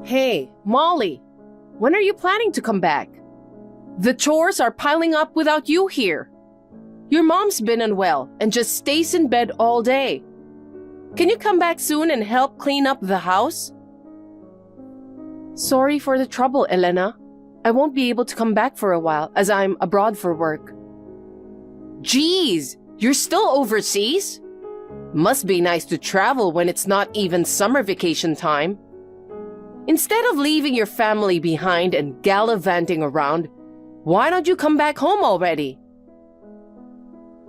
Hey, Molly, when are you planning to come back? The chores are piling up without you here. Your mom's been unwell and just stays in bed all day. Can you come back soon and help clean up the house? Sorry for the trouble, Elena. I won't be able to come back for a while as I'm abroad for work. Geez, you're still overseas? Must be nice to travel when it's not even summer vacation time. Instead of leaving your family behind and gallivanting around, why don't you come back home already?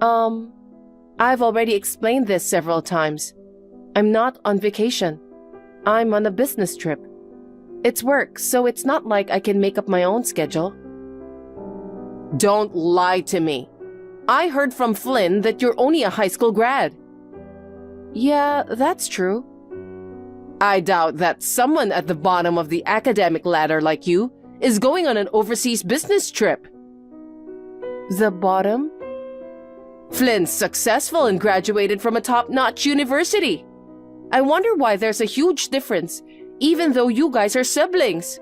I've already explained this several times. I'm not on vacation. I'm on a business trip. It's work, so it's not like I can make up my own schedule. Don't lie to me. I heard from Flynn that you're only a high school grad. Yeah, that's true. I doubt that someone at the bottom of the academic ladder like you is going on an overseas business trip. The bottom? Flynn's successful and graduated from a top-notch university. I wonder why there's a huge difference, even though you guys are siblings.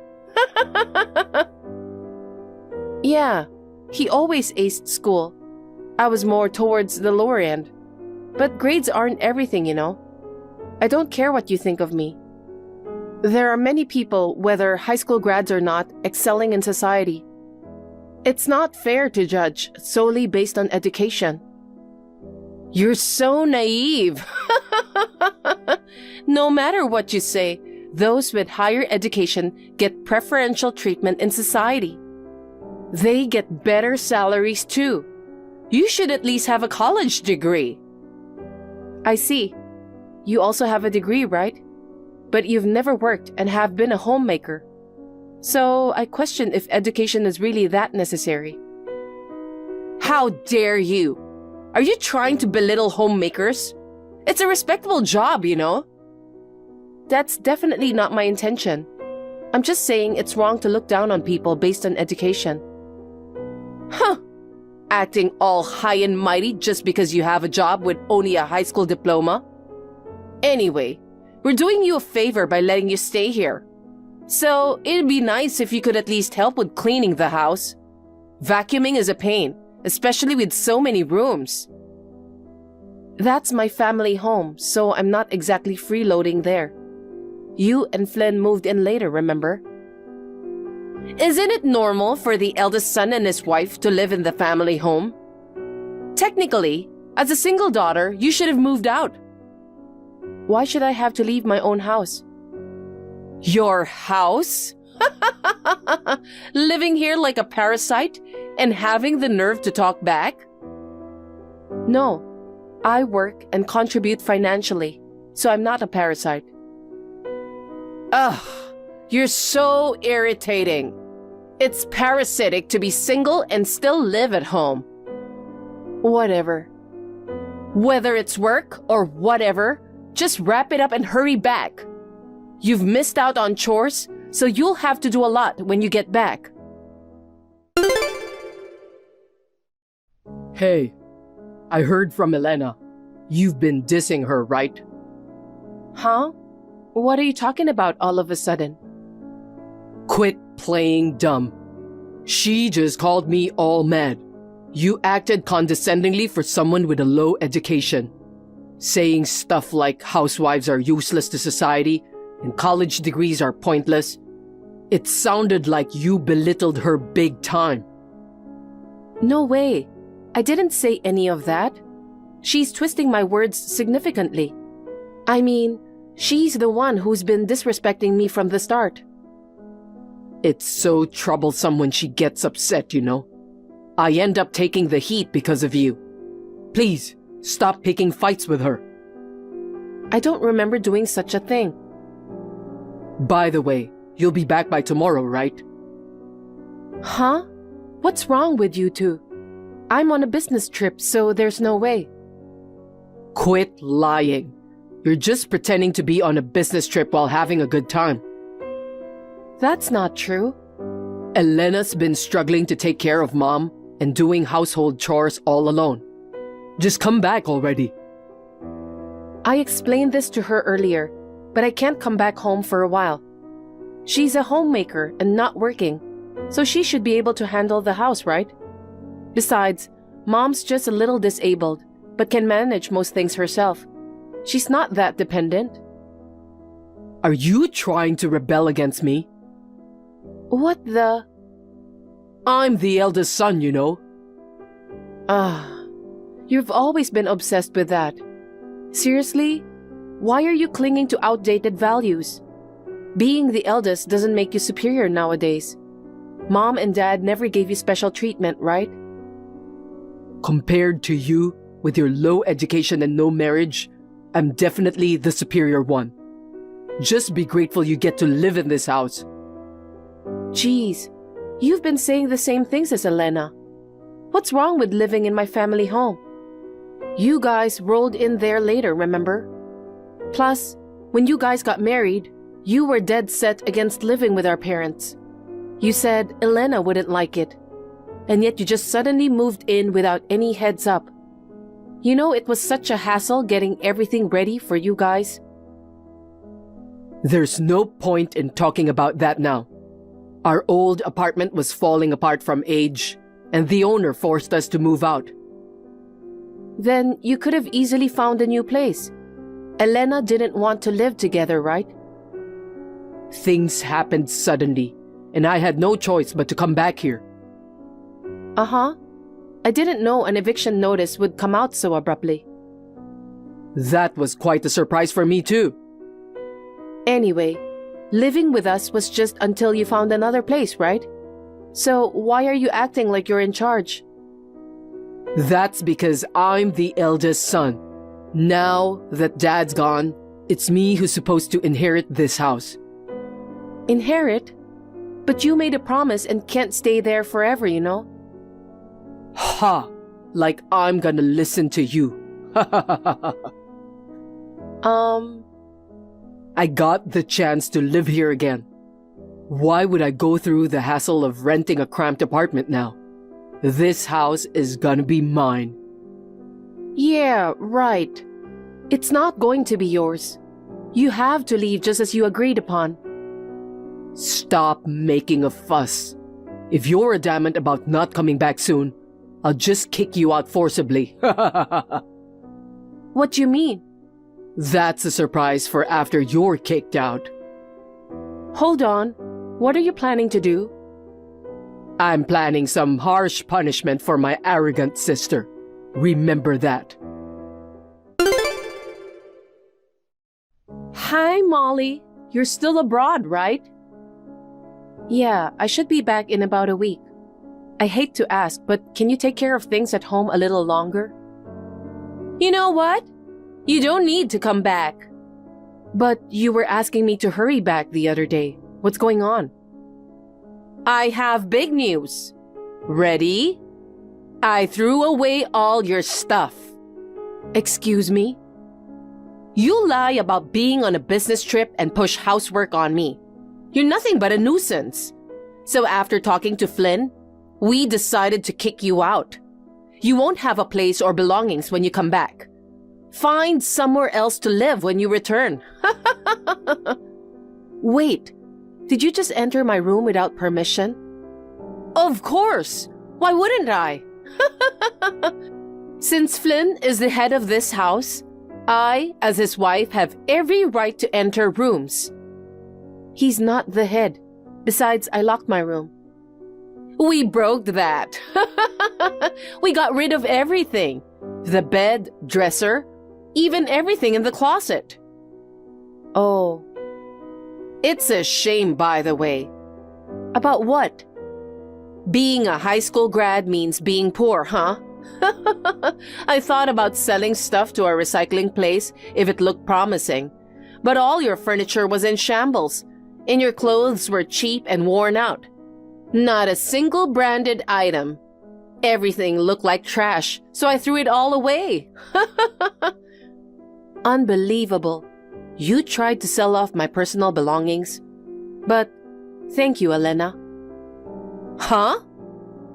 Yeah, he always aced school. I was more towards the lower end. But grades aren't everything, you know. I don't care what you think of me. There are many people, whether high school grads or not, excelling in society. It's not fair to judge solely based on education. You're so naive. No matter what you say, those with higher education get preferential treatment in society. They get better salaries too. You should at least have a college degree. I see. You also have a degree, right? But you've never worked and have been a homemaker. So I question if education is really that necessary. How dare you? Are you trying to belittle homemakers? It's a respectable job, you know. That's definitely not my intention. I'm just saying it's wrong to look down on people based on education. Huh. Acting all high and mighty just because you have a job with only a high school diploma? Anyway, we're doing you a favor by letting you stay here. So it'd be nice if you could at least help with cleaning the house. Vacuuming is a pain, especially with so many rooms. That's my family home, so I'm not exactly freeloading there. You and Flynn moved in later, remember? Isn't it normal for the eldest son and his wife to live in the family home? Technically, as a single daughter, you should have moved out. Why should I have to leave my own house? Your house? Living here like a parasite and having the nerve to talk back? No, I work and contribute financially, so I'm not a parasite. Ugh, you're so irritating. It's parasitic to be single and still live at home. Whatever. Whether it's work or whatever, just wrap it up and hurry back. You've missed out on chores, so you'll have to do a lot when you get back. Hey, I heard from Elena. You've been dissing her, right? Huh? What are you talking about all of a sudden? Quit playing dumb. She just called me all mad. You acted condescendingly for someone with a low education, saying stuff like housewives are useless to society and college degrees are pointless. It sounded like you belittled her big time. No way. I didn't say any of that. She's twisting my words significantly. I mean, she's the one who's been disrespecting me from the start. It's so troublesome when she gets upset, you know. I end up taking the heat because of you. Please, stop picking fights with her. I don't remember doing such a thing. By the way, you'll be back by tomorrow, right? Huh? What's wrong with you two? I'm on a business trip, so there's no way. Quit lying. You're just pretending to be on a business trip while having a good time. That's not true. Elena's been struggling to take care of Mom and doing household chores all alone. Just come back already. I explained this to her earlier, but I can't come back home for a while. She's a homemaker and not working, so she should be able to handle the house, right? Besides, Mom's just a little disabled, but can manage most things herself. She's not that dependent. Are you trying to rebel against me? What the? I'm the eldest son, you know. You've always been obsessed with that. Seriously? Why are you clinging to outdated values? Being the eldest doesn't make you superior nowadays. Mom and Dad never gave you special treatment, right? Compared to you, with your low education and no marriage, I'm definitely the superior one. Just be grateful you get to live in this house. Geez, you've been saying the same things as Elena. What's wrong with living in my family home? You guys rolled in there later, remember? Plus, when you guys got married, you were dead set against living with our parents. You said Elena wouldn't like it, and yet you just suddenly moved in without any heads up. You know, it was such a hassle getting everything ready for you guys. There's no point in talking about that now. Our old apartment was falling apart from age, and the owner forced us to move out. Then you could have easily found a new place. Elena didn't want to live together, right? Things happened suddenly, and I had no choice but to come back here. Uh-huh. I didn't know an eviction notice would come out so abruptly. That was quite a surprise for me too. Anyway, living with us was just until you found another place, right? So why are you acting like you're in charge? That's because I'm the eldest son. Now that Dad's gone, it's me who's supposed to inherit this house. Inherit? But you made a promise and can't stay there forever, you know? Ha! Like I'm gonna listen to you. I got the chance to live here again. Why would I go through the hassle of renting a cramped apartment now? This house is gonna be mine. Yeah, right. It's not going to be yours. You have to leave just as you agreed upon. Stop making a fuss. If you're adamant about not coming back soon, I'll just kick you out forcibly. What do you mean? That's a surprise for after you're kicked out. Hold on. What are you planning to do? I'm planning some harsh punishment for my arrogant sister. Remember that. Hi, Molly. You're still abroad, right? Yeah, I should be back in about a week. I hate to ask, but can you take care of things at home a little longer? You know what? You don't need to come back. But you were asking me to hurry back the other day. What's going on? I have big news. Ready? I threw away all your stuff. Excuse me? You lie about being on a business trip and push housework on me. You're nothing but a nuisance. So after talking to Flynn, we decided to kick you out. You won't have a place or belongings when you come back. Find somewhere else to live when you return. Wait, did you just enter my room without permission? Of course! Why wouldn't I? Since Flynn is the head of this house, I, as his wife, have every right to enter rooms. He's not the head. Besides, I locked my room. We broke that. We got rid of everything. The bed, dresser, even everything in the closet. Oh. It's a shame, by the way. About what? Being a high school grad means being poor, huh? I thought about selling stuff to a recycling place if it looked promising. But all your furniture was in shambles, and your clothes were cheap and worn out. Not a single branded item. Everything looked like trash, so I threw it all away. Unbelievable. You tried to sell off my personal belongings. But thank you, Elena. Huh?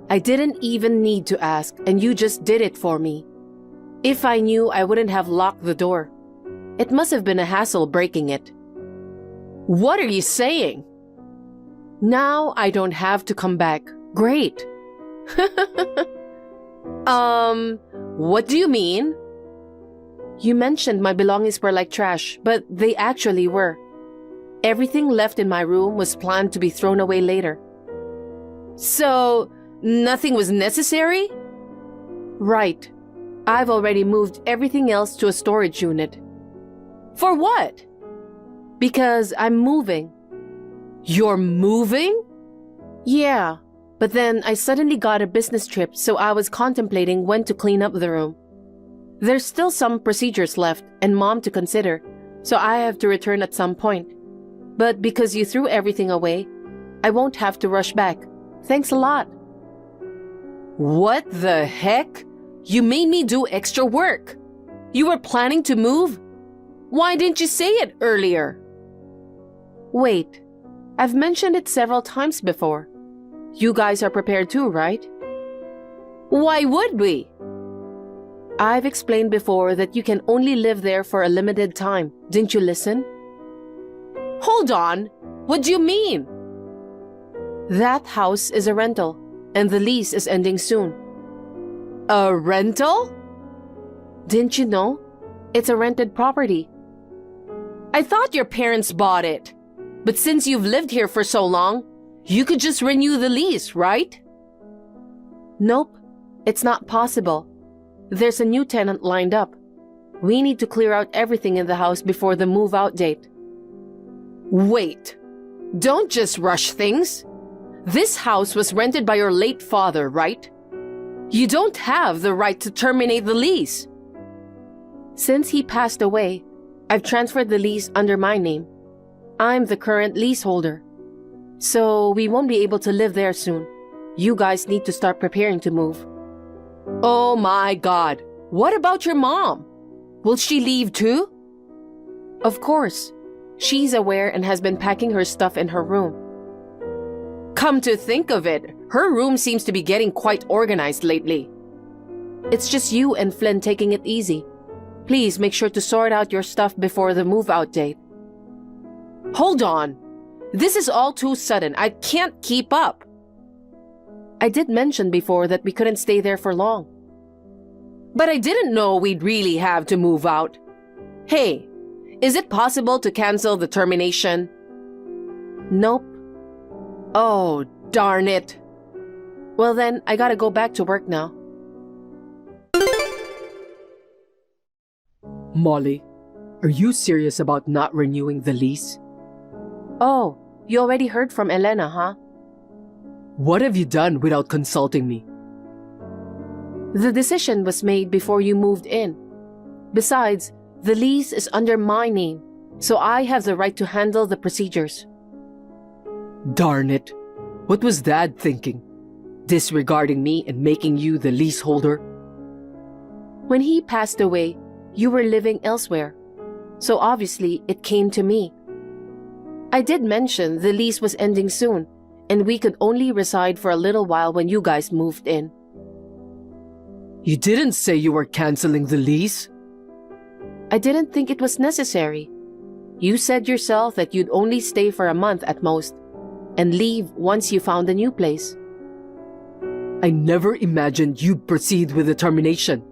I didn't even need to ask, and you just did it for me. If I knew, I wouldn't have locked the door. It must have been a hassle breaking it. What are you saying? Now I don't have to come back. Great. What do you mean? You mentioned my belongings were like trash, but they actually were. Everything left in my room was planned to be thrown away later. So, nothing was necessary? Right. I've already moved everything else to a storage unit. For what? Because I'm moving. You're moving? Yeah, but then I suddenly got a business trip, so I was contemplating when to clean up the room. There's still some procedures left and Mom to consider, so I have to return at some point. But because you threw everything away, I won't have to rush back. Thanks a lot. What the heck? You made me do extra work. You were planning to move? Why didn't you say it earlier? Wait, I've mentioned it several times before. You guys are prepared too, right? Why would we? I've explained before that you can only live there for a limited time. Didn't you listen? Hold on. What do you mean? That house is a rental, and the lease is ending soon. A rental? Didn't you know? It's a rented property. I thought your parents bought it. But since you've lived here for so long, you could just renew the lease, right? Nope, it's not possible. There's a new tenant lined up. We need to clear out everything in the house before the move-out date. Wait, don't just rush things. This house was rented by your late father, right? You don't have the right to terminate the lease. Since he passed away, I've transferred the lease under my name. I'm the current leaseholder. So we won't be able to live there soon. You guys need to start preparing to move. Oh my God. What about your mom? Will she leave too? Of course. She's aware and has been packing her stuff in her room. Come to think of it, her room seems to be getting quite organized lately. It's just you and Flynn taking it easy. Please make sure to sort out your stuff before the move-out date. Hold on. This is all too sudden. I can't keep up. I did mention before that we couldn't stay there for long. But I didn't know we'd really have to move out. Hey, is it possible to cancel the termination? Nope. Oh, darn it. Well then, I gotta go back to work now. Molly, are you serious about not renewing the lease? Oh, you already heard from Elena, huh? What have you done without consulting me? The decision was made before you moved in. Besides, the lease is under my name, so I have the right to handle the procedures. Darn it. What was Dad thinking? Disregarding me and making you the leaseholder? When he passed away, you were living elsewhere, so obviously it came to me. I did mention the lease was ending soon, and we could only reside for a little while when you guys moved in. You didn't say you were canceling the lease? I didn't think it was necessary. You said yourself that you'd only stay for a month at most, and leave once you found a new place. I never imagined you'd proceed with the termination.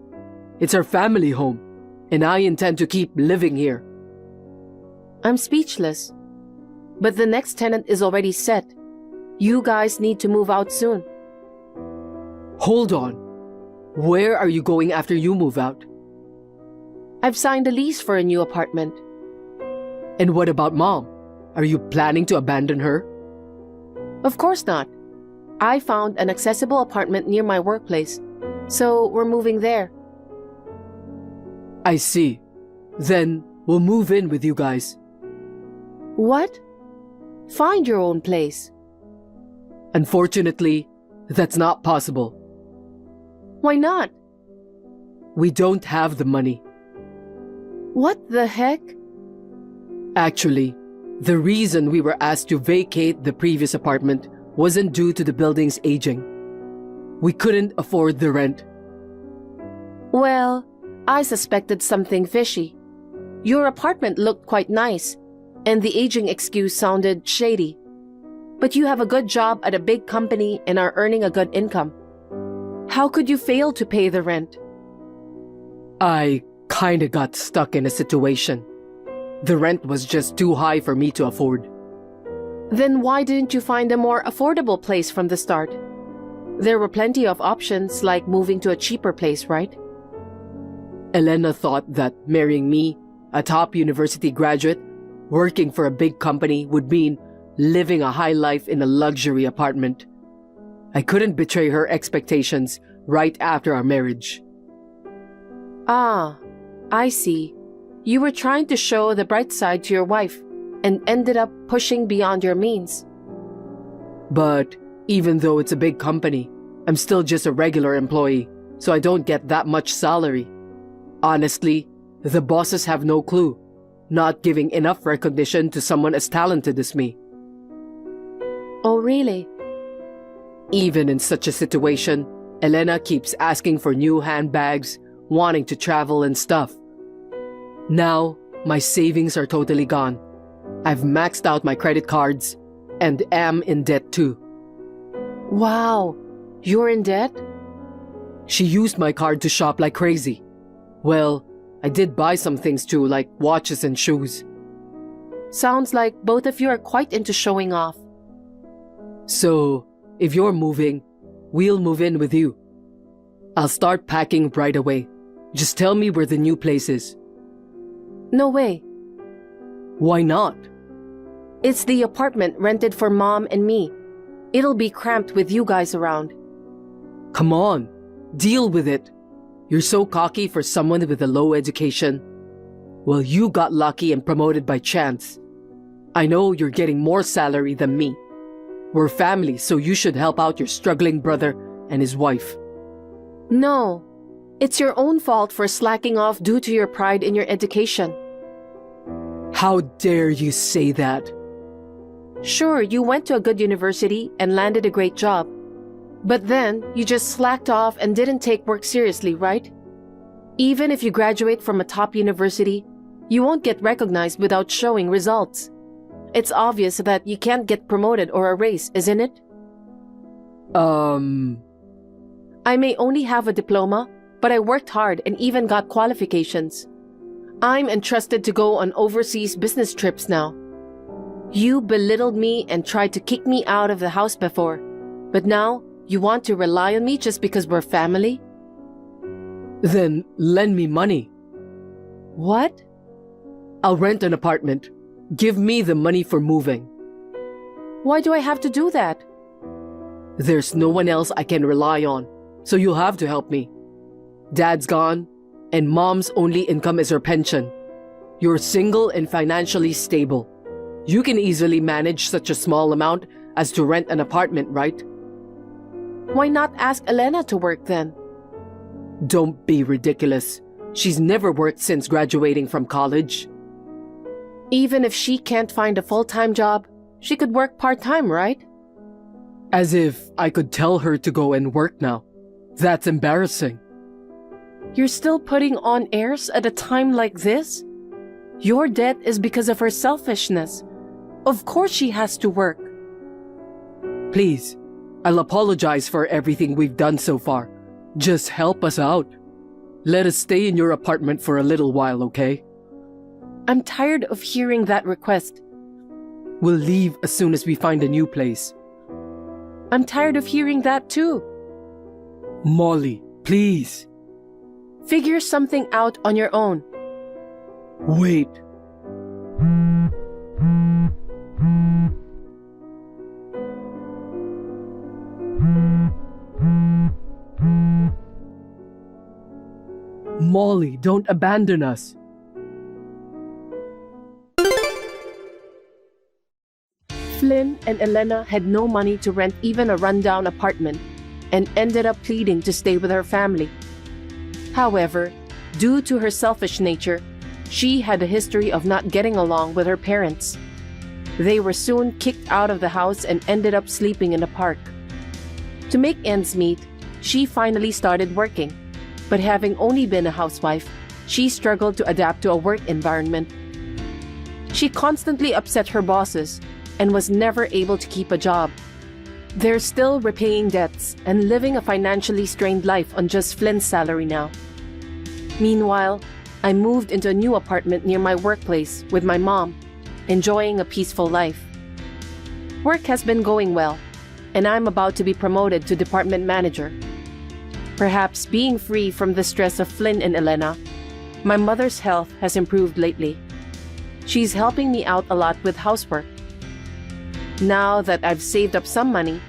It's our family home, and I intend to keep living here. I'm speechless. But the next tenant is already set. You guys need to move out soon. Hold on. Where are you going after you move out? I've signed a lease for a new apartment. And what about Mom? Are you planning to abandon her? Of course not. I found an accessible apartment near my workplace, so we're moving there. I see. Then we'll move in with you guys. What? Find your own place. Unfortunately, that's not possible. Why not? We don't have the money. What the heck? Actually, the reason we were asked to vacate the previous apartment wasn't due to the building's aging. We couldn't afford the rent. Well, I suspected something fishy. Your apartment looked quite nice, and the aging excuse sounded shady. But you have a good job at a big company and are earning a good income. How could you fail to pay the rent? I kinda got stuck in a situation. The rent was just too high for me to afford. Then why didn't you find a more affordable place from the start? There were plenty of options like moving to a cheaper place, right? Elena thought that marrying me, a top university graduate, working for a big company would mean living a high life in a luxury apartment. I couldn't betray her expectations right after our marriage. Ah, I see. You were trying to show the bright side to your wife and ended up pushing beyond your means. But even though it's a big company, I'm still just a regular employee, so I don't get that much salary. Honestly, the bosses have no clue, not giving enough recognition to someone as talented as me. Oh, really? Even in such a situation, Elena keeps asking for new handbags, wanting to travel and stuff. Now, my savings are totally gone. I've maxed out my credit cards and am in debt too. Wow, you're in debt? She used my card to shop like crazy. Well, I did buy some things too, like watches and shoes. Sounds like both of you are quite into showing off. So, if you're moving, we'll move in with you. I'll start packing right away. Just tell me where the new place is. No way. Why not? It's the apartment rented for Mom and me. It'll be cramped with you guys around. Come on, deal with it. You're so cocky for someone with a low education. Well, you got lucky and promoted by chance. I know you're getting more salary than me. We're family, so you should help out your struggling brother and his wife. No, it's your own fault for slacking off due to your pride in your education. How dare you say that? Sure, you went to a good university and landed a great job. But then, you just slacked off and didn't take work seriously, right? Even if you graduate from a top university, you won't get recognized without showing results. It's obvious that you can't get promoted or a raise, isn't it? I may only have a diploma, but I worked hard and even got qualifications. I'm entrusted to go on overseas business trips now. You belittled me and tried to kick me out of the house before, but now you want to rely on me just because we're family? Then lend me money. What? I'll rent an apartment. Give me the money for moving. Why do I have to do that? There's no one else I can rely on, so you'll have to help me. Dad's gone, and Mom's only income is her pension. You're single and financially stable. You can easily manage such a small amount as to rent an apartment, right? Why not ask Elena to work then? Don't be ridiculous. She's never worked since graduating from college. Even if she can't find a full-time job, she could work part-time, right? As if I could tell her to go and work now. That's embarrassing. You're still putting on airs at a time like this? Your debt is because of her selfishness. Of course she has to work. Please, I'll apologize for everything we've done so far. Just help us out. Let us stay in your apartment for a little while, okay? I'm tired of hearing that request. We'll leave as soon as we find a new place. I'm tired of hearing that too. Molly, please. Figure something out on your own. Wait. Molly, don't abandon us. Flynn and Elena had no money to rent even a rundown apartment and ended up pleading to stay with her family. However, due to her selfish nature, she had a history of not getting along with her parents. They were soon kicked out of the house and ended up sleeping in a park. To make ends meet, she finally started working, but having only been a housewife, she struggled to adapt to a work environment. She constantly upset her bosses and was never able to keep a job. They're still repaying debts and living a financially strained life on just Flynn's salary now. Meanwhile, I moved into a new apartment near my workplace with my mom, enjoying a peaceful life. Work has been going well, and I'm about to be promoted to department manager. Perhaps being free from the stress of Flynn and Elena, my mother's health has improved lately. She's helping me out a lot with housework. Now that I've saved up some money,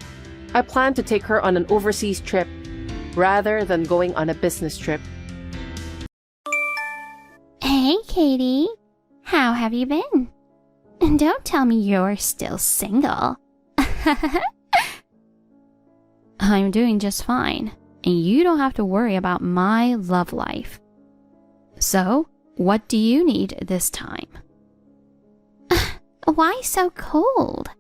I plan to take her on an overseas trip rather than going on a business trip. Hey, Katie. How have you been? And don't tell me you're still single. I'm doing just fine, and you don't have to worry about my love life. So, what do you need this time? Why so cold?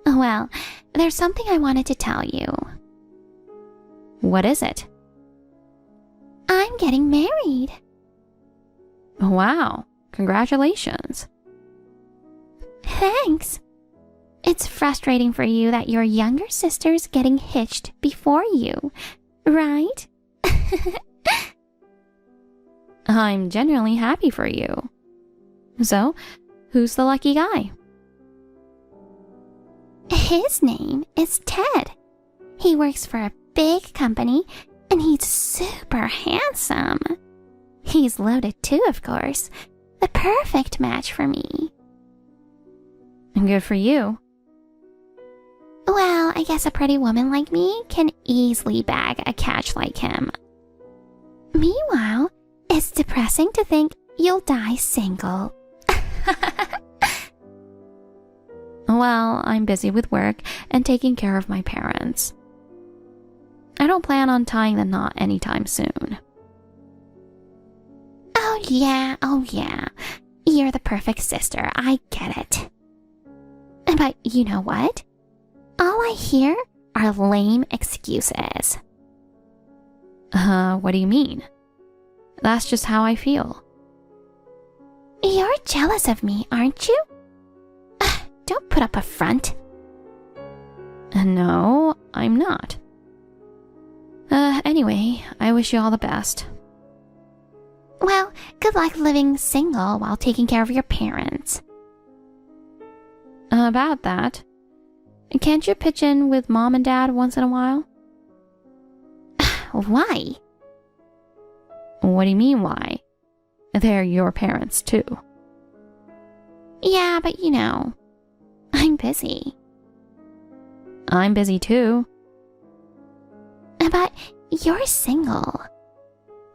Well, there's something I wanted to tell you. What is it? I'm getting married. Wow, congratulations. Thanks. It's frustrating for you that your younger sister's getting hitched before you, right? I'm genuinely happy for you. So, who's the lucky guy? His name is Ted. He works for a big company, and he's super handsome. He's loaded too, of course. The perfect match for me. Good for you. Well, I guess a pretty woman like me can easily bag a catch like him. Meanwhile, it's depressing to think you'll die single. Well, I'm busy with work and taking care of my parents. I don't plan on tying the knot anytime soon. Oh yeah. You're the perfect sister, I get it. But you know what? All I hear are lame excuses. What do you mean? That's just how I feel. You're jealous of me, aren't you? Don't put up a front. No, I'm not. Anyway, I wish you all the best. Well, good luck living single while taking care of your parents. About that, can't you pitch in with Mom and Dad once in a while? Why? What do you mean, why? They're your parents, too. Yeah, but you know, I'm busy. I'm busy, too. But you're single.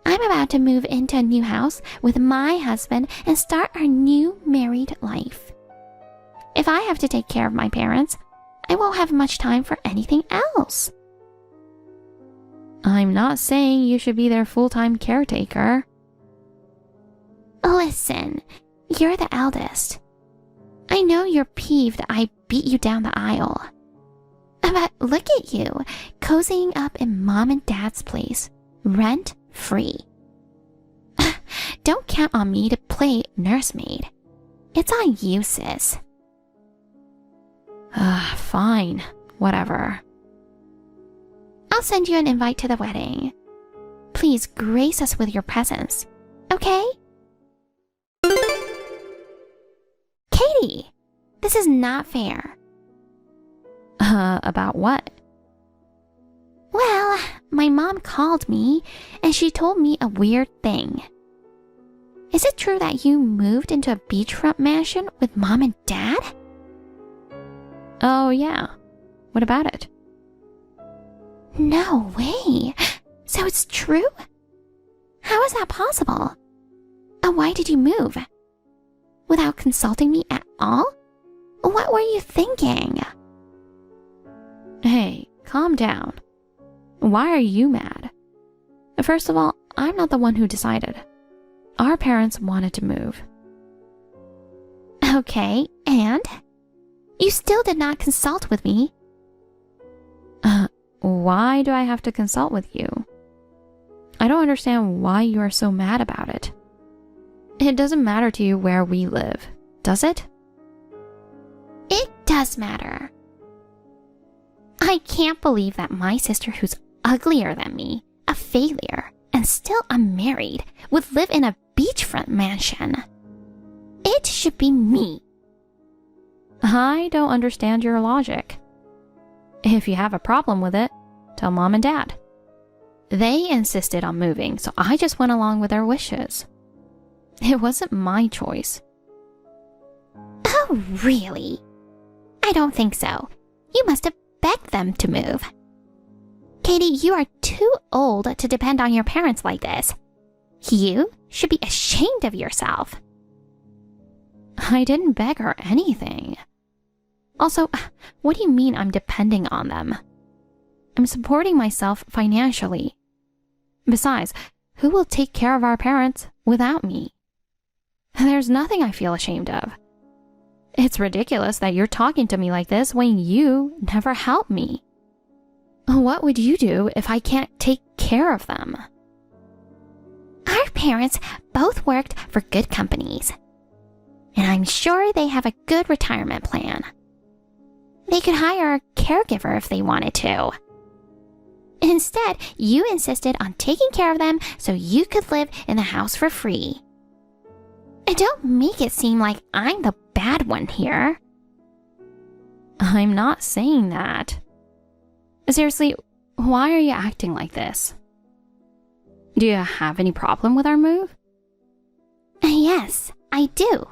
I'm about to move into a new house with my husband and start our new married life. If I have to take care of my parents, I won't have much time for anything else. I'm not saying you should be their full-time caretaker. Listen, you're the eldest. I know you're peeved that I beat you down the aisle. But look at you, cozying up in Mom and Dad's place, rent-free. Don't count on me to play nursemaid. It's on you, sis. Fine, whatever. I'll send you an invite to the wedding. Please grace us with your presence, okay? Katie, this is not fair. About what? Well, my mom called me and she told me a weird thing. Is it true that you moved into a beachfront mansion with Mom and Dad? Oh, yeah. What about it? No way. So it's true? How is that possible? Why did you move? Without consulting me at all? What were you thinking? Hey, calm down. Why are you mad? First of all, I'm not the one who decided. Our parents wanted to move. Okay, and? You still did not consult with me. Why do I have to consult with you? I don't understand why you are so mad about it. It doesn't matter to you where we live, does it? It does matter. I can't believe that my sister, who's uglier than me, a failure, and still unmarried, would live in a beachfront mansion. It should be me. I don't understand your logic. If you have a problem with it, tell Mom and Dad. They insisted on moving, so I just went along with their wishes. It wasn't my choice. Oh, really? I don't think so. You must have begged them to move. Katie, you are too old to depend on your parents like this. You should be ashamed of yourself. I didn't beg her anything. Also, what do you mean I'm depending on them? I'm supporting myself financially. Besides, who will take care of our parents without me? There's nothing I feel ashamed of. It's ridiculous that you're talking to me like this when you never helped me. What would you do if I can't take care of them? Our parents both worked for good companies, and I'm sure they have a good retirement plan. They could hire a caregiver if they wanted to. Instead, you insisted on taking care of them so you could live in the house for free. And don't make it seem like I'm the bad one here. I'm not saying that. Seriously, why are you acting like this? Do you have any problem with our move? Yes, I do.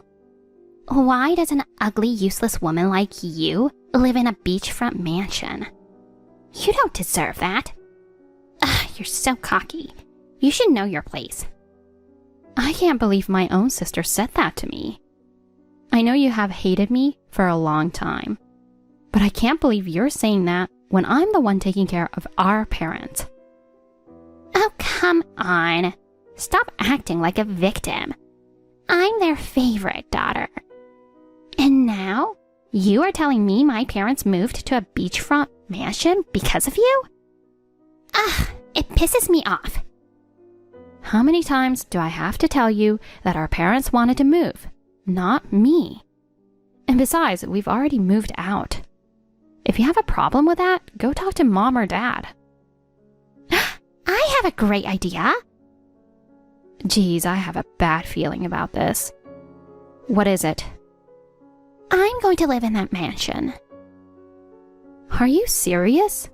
Why does an ugly, useless woman like you live in a beachfront mansion? You don't deserve that. Ugh, you're so cocky. You should know your place. I can't believe my own sister said that to me. I know you have hated me for a long time, but I can't believe you're saying that when I'm the one taking care of our parents. Oh, come on. Stop acting like a victim. I'm their favorite daughter. And now, you are telling me my parents moved to a beachfront mansion because of you? Ugh, it pisses me off. How many times do I have to tell you that our parents wanted to move, not me? And besides, we've already moved out. If you have a problem with that, go talk to Mom or Dad. I have a great idea. Geez, I have a bad feeling about this. What is it? I'm going to live in that mansion. Are you serious?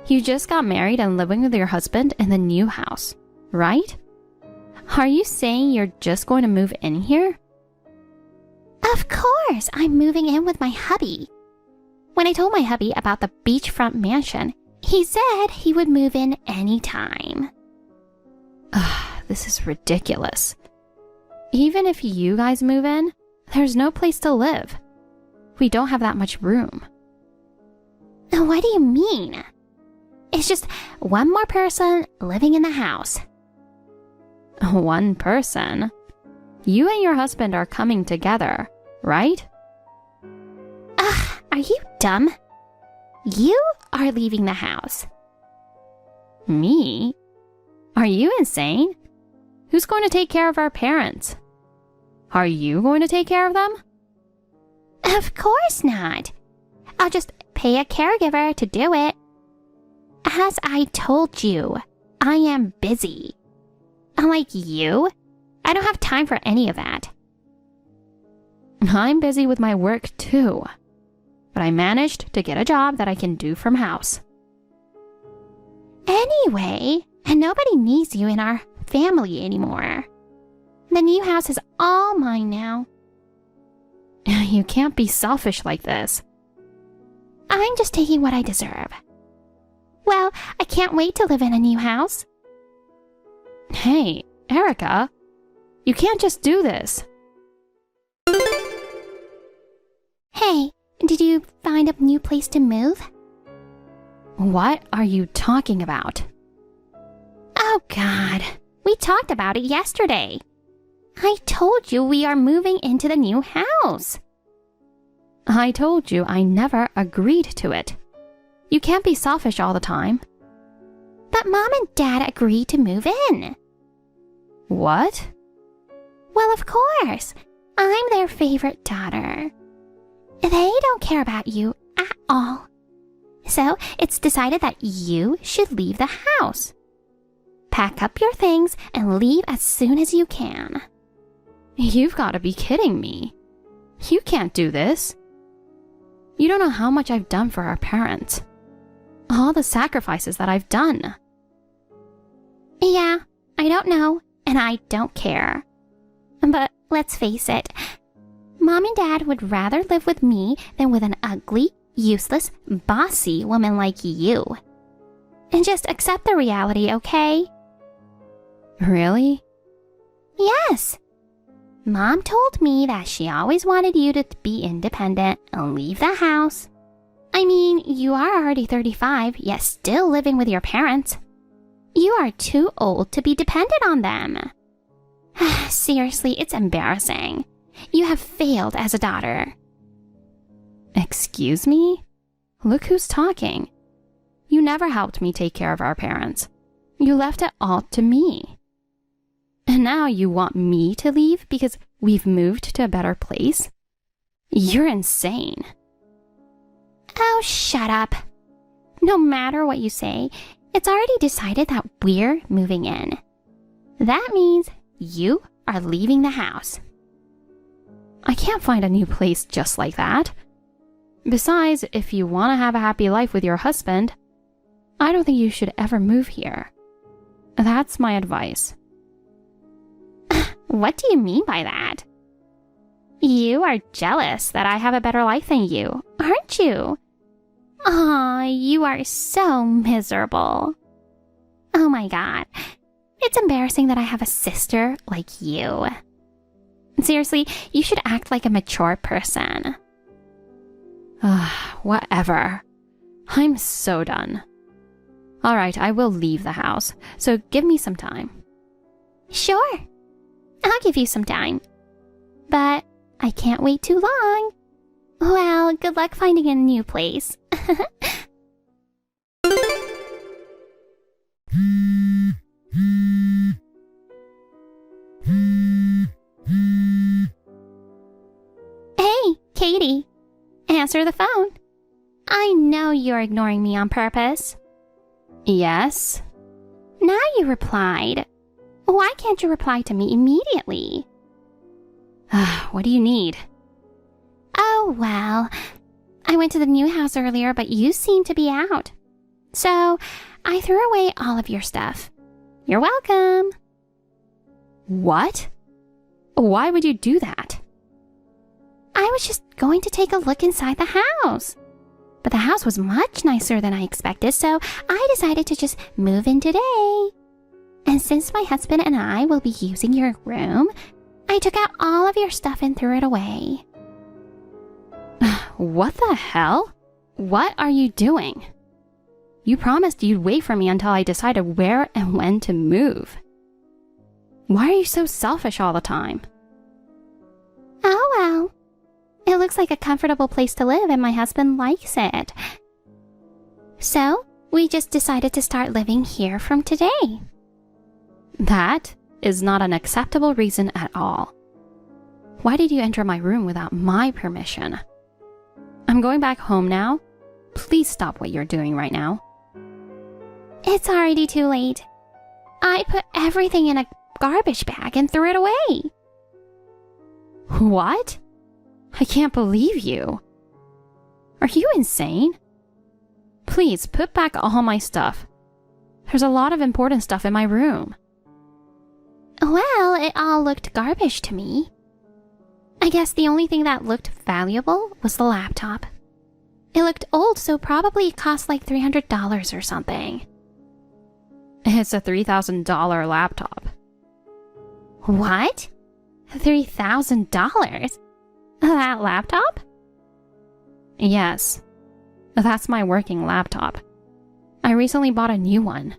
You just got married and living with your husband in the new house, right? Are you saying you're just going to move in here? Of course, I'm moving in with my hubby. When I told my hubby about the beachfront mansion, he said he would move in anytime. This is ridiculous. Even if you guys move in, there's no place to live. We don't have that much room. What do you mean? It's just one more person living in the house. One person? You and your husband are coming together, right? Are you dumb? You are leaving the house. Me? Are you insane? Who's going to take care of our parents? Are you going to take care of them? Of course not. I'll just pay a caregiver to do it. As I told you, I am busy. Unlike you, I don't have time for any of that. I'm busy with my work too, but I managed to get a job that I can do from house. Anyway, nobody needs you in our family anymore. The new house is all mine now. You can't be selfish like this. I'm just taking what I deserve. Well, I can't wait to live in a new house. Hey, Erica, you can't just do this. Hey, did you find a new place to move? What are you talking about? Oh, God. We talked about it yesterday. I told you we are moving into the new house. I told you I never agreed to it. You can't be selfish all the time. But Mom and Dad agreed to move in. What? Well, of course. I'm their favorite daughter. They don't care about you at all. So it's decided that you should leave the house. Pack up your things and leave as soon as you can. You've got to be kidding me. You can't do this. You don't know how much I've done for our parents. All the sacrifices that I've done. Yeah, I don't know, and I don't care. But let's face it, Mom and Dad would rather live with me than with an ugly, useless, bossy woman like you. And just accept the reality, okay? Really? Yes. Mom told me that she always wanted you to be independent and leave the house. I mean, you are already 35, yet still living with your parents. You are too old to be dependent on them. Seriously, it's embarrassing. You have failed as a daughter. Excuse me? Look who's talking. You never helped me take care of our parents. You left it all to me. And now you want me to leave because we've moved to a better place? You're insane. Oh, shut up. No matter what you say, it's already decided that we're moving in. That means you are leaving the house. I can't find a new place just like that. Besides, if you want to have a happy life with your husband, I don't think you should ever move here. That's my advice. What do you mean by that? You are jealous that I have a better life than you, aren't you? Aw, you are so miserable. Oh my god. It's embarrassing that I have a sister like you. Seriously, you should act like a mature person. Whatever. I'm so done. All right, I will leave the house, so give me some time. Sure. I'll give you some time. But I can't wait too long. Well, good luck finding a new place. Hey, Katie. Answer the phone. I know you're ignoring me on purpose. Yes? Now you replied. Why can't you reply to me immediately? What do you need? Oh, well. I went to the new house earlier, but you seemed to be out. So, I threw away all of your stuff. You're welcome. What? Why would you do that? I was just going to take a look inside the house. But the house was much nicer than I expected, so I decided to just move in today. And since my husband and I will be using your room, I took out all of your stuff and threw it away. What the hell? What are you doing? You promised you'd wait for me until I decided where and when to move. Why are you so selfish all the time? Oh well. It looks like a comfortable place to live and my husband likes it. So, we just decided to start living here from today. That is not an acceptable reason at all. Why did you enter my room without my permission? I'm going back home now. Please stop what you're doing right now. It's already too late. I put everything in a garbage bag and threw it away. What? I can't believe you. Are you insane? Please put back all my stuff. There's a lot of important stuff in my room. Well, it all looked garbage to me. I guess the only thing that looked valuable was the laptop. It looked old, so probably it cost like $300 or something. It's a $3,000 laptop. What? $3,000? That laptop? Yes. That's my working laptop. I recently bought a new one.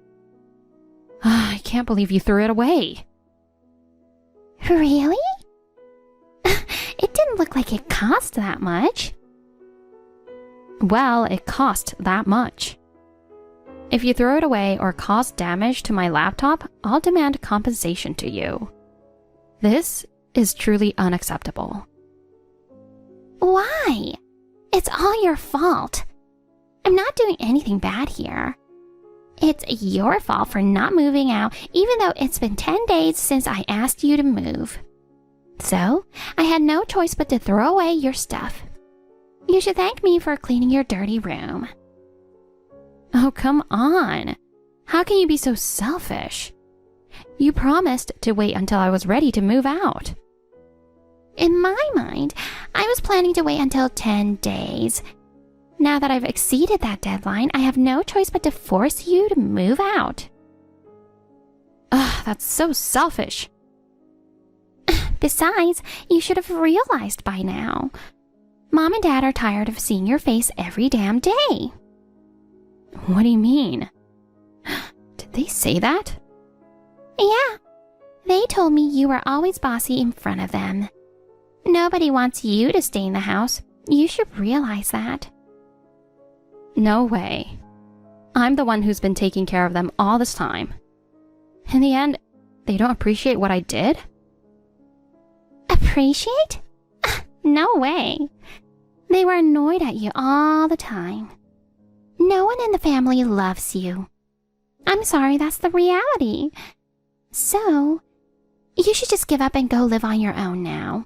I can't believe you threw it away. Really? It didn't look like it cost that much. Well, it cost that much. If you throw it away or cause damage to my laptop, I'll demand compensation to you. This is truly unacceptable. Why? It's all your fault. I'm not doing anything bad here. It's your fault for not moving out, even though it's been 10 days since I asked you to move. So, I had no choice but to throw away your stuff. You should thank me for cleaning your dirty room. Oh, come on. How can you be so selfish? You promised to wait until I was ready to move out. In my mind, I was planning to wait until 10 days. Now that I've exceeded that deadline, I have no choice but to force you to move out. Ugh, that's so selfish. Besides, you should have realized by now. Mom and Dad are tired of seeing your face every damn day. What do you mean? Did they say that? Yeah, they told me you were always bossy in front of them. Nobody wants you to stay in the house. You should realize that. No way. I'm the one who's been taking care of them all this time. In the end, they don't appreciate what I did? Appreciate? No way. They were annoyed at you all the time. No one in the family loves you. I'm sorry, that's the reality. So, you should just give up and go live on your own now.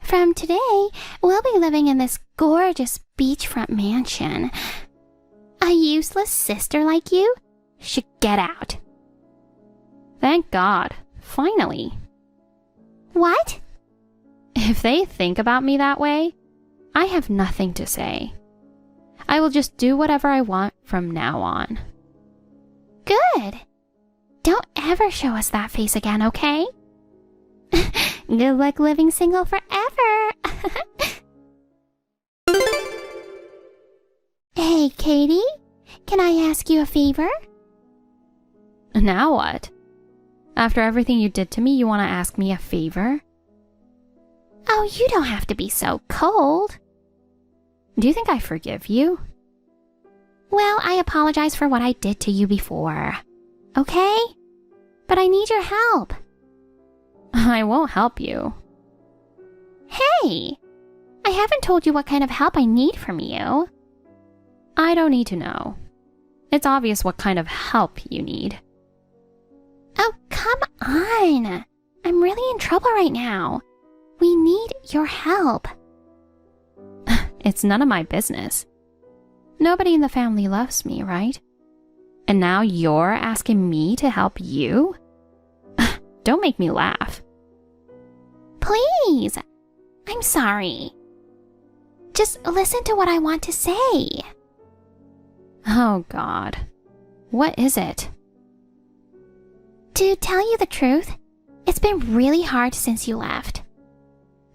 From today, we'll be living in this gorgeous beachfront mansion. A useless sister like you should get out. Thank God. Finally. What? If they think about me that way, I have nothing to say. I will just do whatever I want from now on. Good. Don't ever show us that face again, okay? Good luck living single forever. Hey, Katie, can I ask you a favor? Now what? After everything you did to me, you want to ask me a favor? Oh, you don't have to be so cold. Do you think I forgive you? Well, I apologize for what I did to you before. Okay? But I need your help. I won't help you. Hey! I haven't told you what kind of help I need from you. I don't need to know. It's obvious what kind of help you need. Oh, come on! I'm really in trouble right now. We need your help. It's none of my business. Nobody in the family loves me, right? And now you're asking me to help you? Don't make me laugh. Please! I'm sorry. Just listen to what I want to say. Oh, God. What is it? To tell you the truth, it's been really hard since you left.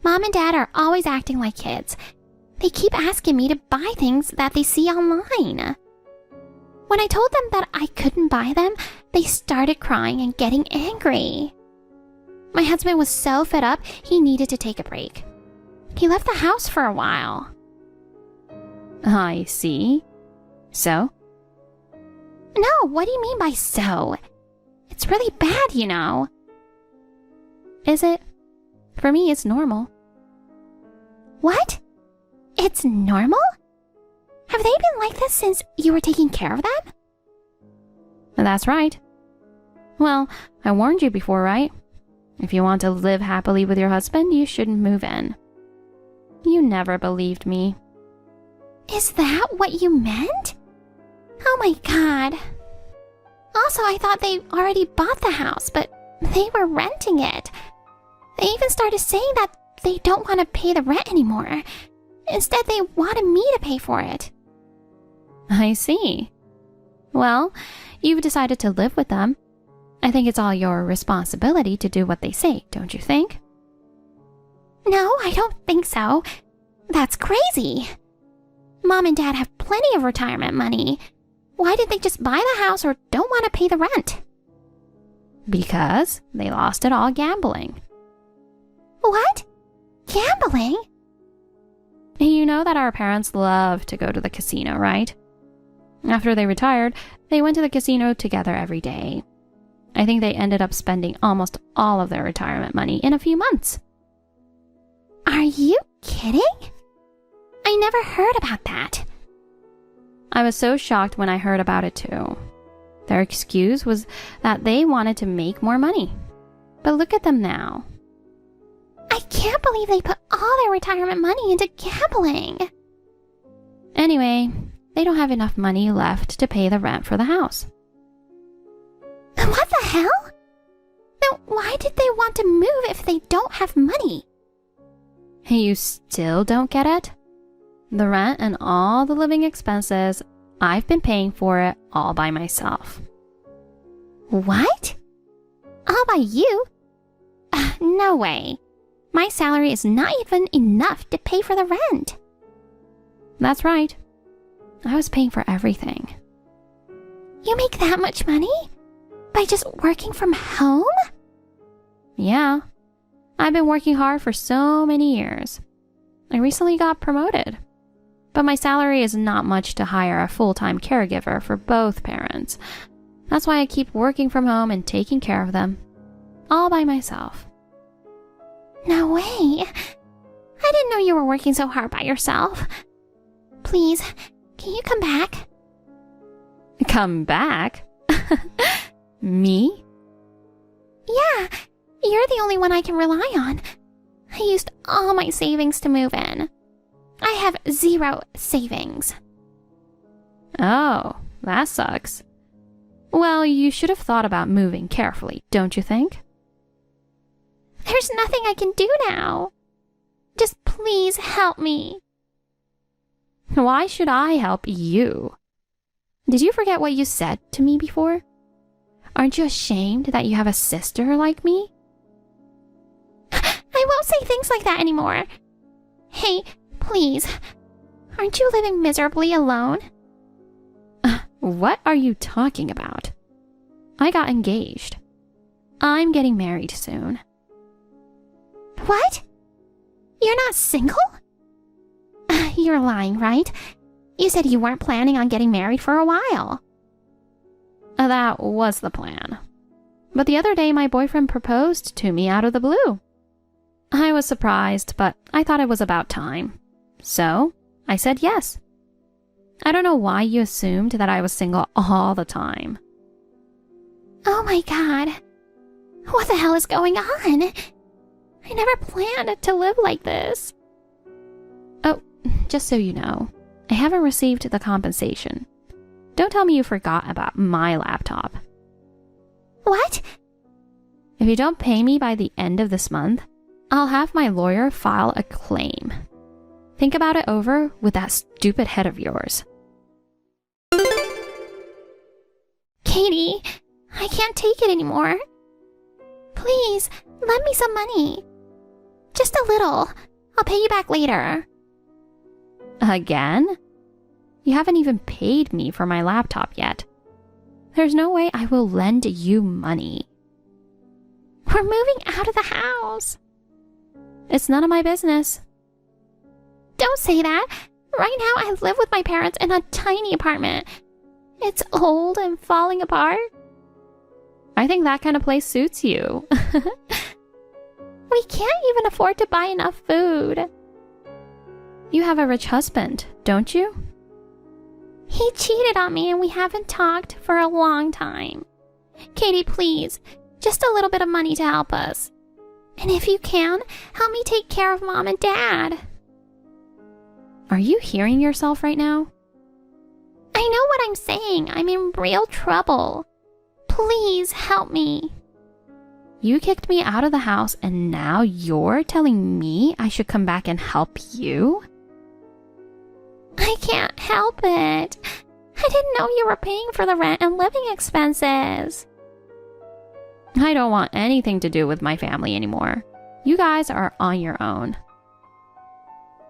Mom and Dad are always acting like kids. They keep asking me to buy things that they see online. When I told them that I couldn't buy them, they started crying and getting angry. My husband was so fed up, he needed to take a break. He left the house for a while. I see. So? No, what do you mean by so? It's really bad, you know. Is it? For me, it's normal. What? It's normal? Have they been like this since you were taking care of them? That's right. Well, I warned you before, right? If you want to live happily with your husband, you shouldn't move in. You never believed me. Is that what you meant? Oh my God. Also, I thought they already bought the house, but they were renting it. They even started saying that they don't want to pay the rent anymore. Instead, they wanted me to pay for it. I see. Well, you've decided to live with them. I think it's all your responsibility to do what they say, don't you think? No, I don't think so. That's crazy. Mom and Dad have plenty of retirement money. Why did they just buy the house or don't want to pay the rent? Because they lost it all gambling. What? Gambling? You know that our parents love to go to the casino, right? After they retired, they went to the casino together every day. I think they ended up spending almost all of their retirement money in a few months. Are you kidding? I never heard about that. I was so shocked when I heard about it too. Their excuse was that they wanted to make more money. But look at them now. I can't believe they put all their retirement money into gambling. Anyway, they don't have enough money left to pay the rent for the house. What the hell? Then why did they want to move if they don't have money? You still don't get it? The rent and all the living expenses, I've been paying for it all by myself. What? All by you? No way. My salary is not even enough to pay for the rent. That's right. I was paying for everything. You make that much money? By just working from home? Yeah. I've been working hard for so many years. I recently got promoted. But my salary is not much to hire a full-time caregiver for both parents. That's why I keep working from home and taking care of them. All by myself. No way. I didn't know you were working so hard by yourself. Please, can you come back? Come back? Me? Yeah, you're the only one I can rely on. I used all my savings to move in. I have 0 savings. Oh, that sucks. Well, you should have thought about moving carefully, don't you think? There's nothing I can do now. Just please help me. Why should I help you? Did you forget what you said to me before? Aren't you ashamed that you have a sister like me? I won't say things like that anymore. Hey, please. Aren't you living miserably alone? What are you talking about? I got engaged. I'm getting married soon. What? You're not single? You're lying, right? You said you weren't planning on getting married for a while. That was the plan. But the other day my boyfriend proposed to me out of the blue. I was surprised, but I thought it was about time. So, I said yes. I don't know why you assumed that I was single all the time. Oh my god. What the hell is going on? I never planned to live like this. Oh, just so you know, I haven't received the compensation. Don't tell me you forgot about my laptop. What? If you don't pay me by the end of this month, I'll have my lawyer file a claim. Think about it over with that stupid head of yours. Katie, I can't take it anymore. Please, lend me some money. Just a little. I'll pay you back later. Again? You haven't even paid me for my laptop yet. There's no way I will lend you money. We're moving out of the house. It's none of my business. Don't say that. Right now I live with my parents in a tiny apartment. It's old and falling apart. I think that kind of place suits you. We can't even afford to buy enough food. You have a rich husband, don't you? He cheated on me and we haven't talked for a long time. Katie, please, just a little bit of money to help us. And if you can, help me take care of Mom and Dad. Are you hearing yourself right now? I know what I'm saying. I'm in real trouble. Please help me. You kicked me out of the house and now you're telling me I should come back and help you? I can't help it. I didn't know you were paying for the rent and living expenses. I don't want anything to do with my family anymore. You guys are on your own.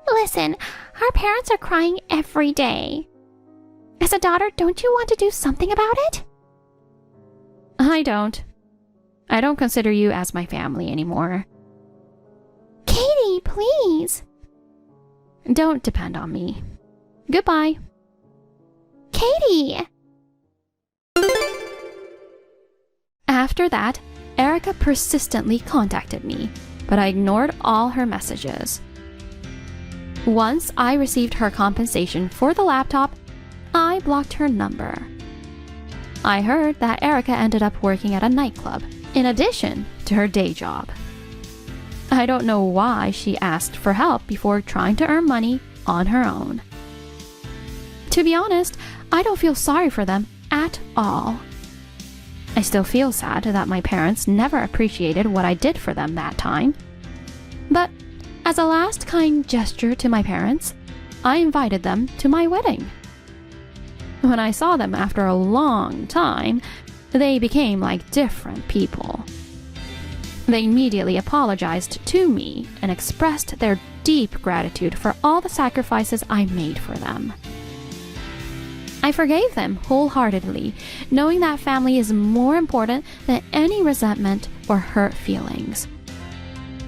Listen, our parents are crying every day. As a daughter, don't you want to do something about it? I don't. I don't consider you as my family anymore. Katie, please. Don't depend on me. Goodbye. Katie! After that, Erica persistently contacted me, but I ignored all her messages. Once I received her compensation for the laptop, I blocked her number. I heard that Erica ended up working at a nightclub, in addition to her day job. I don't know why she asked for help before trying to earn money on her own. To be honest, I don't feel sorry for them at all. I still feel sad that my parents never appreciated what I did for them that time. But as a last kind gesture to my parents, I invited them to my wedding. When I saw them after a long time, they became like different people. They immediately apologized to me and expressed their deep gratitude for all the sacrifices I made for them. I forgave them wholeheartedly, knowing that family is more important than any resentment or hurt feelings.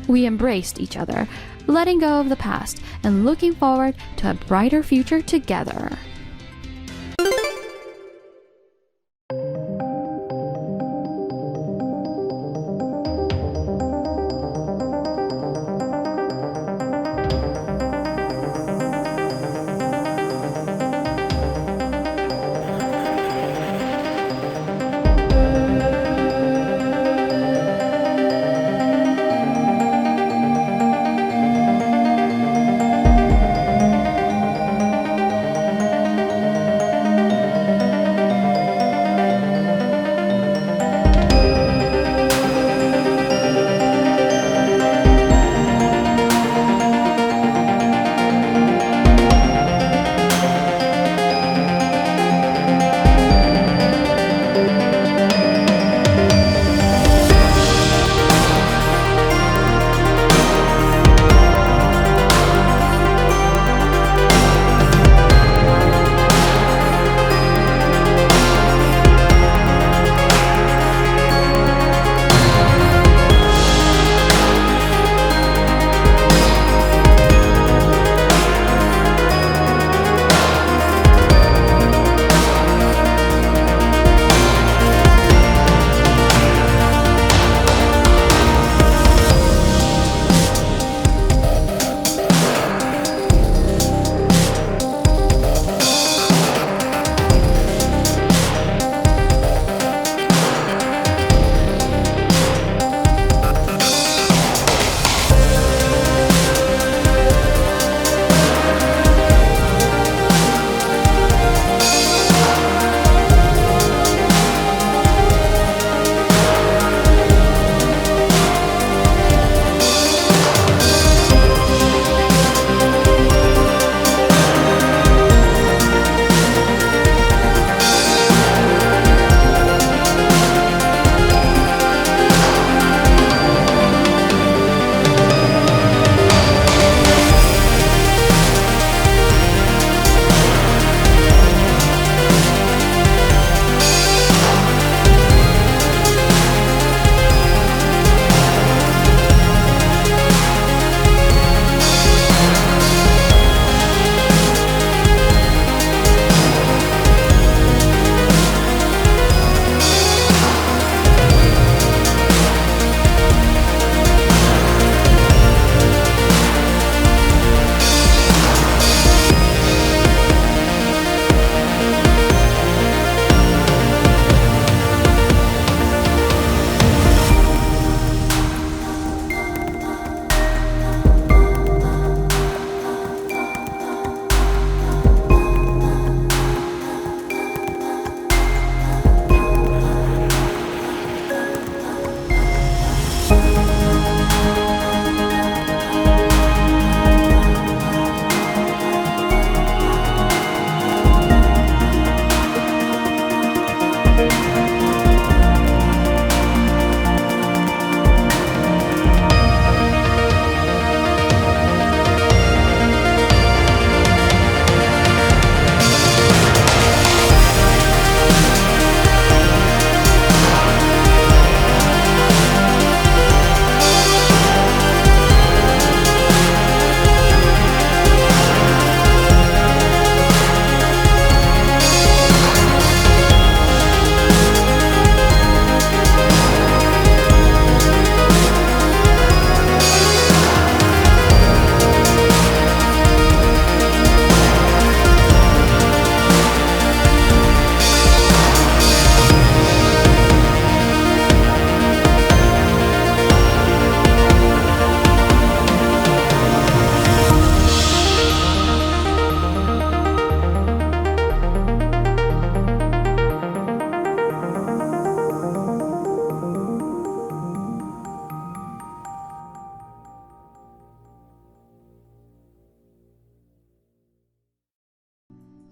We embraced each other, letting go of the past and looking forward to a brighter future together.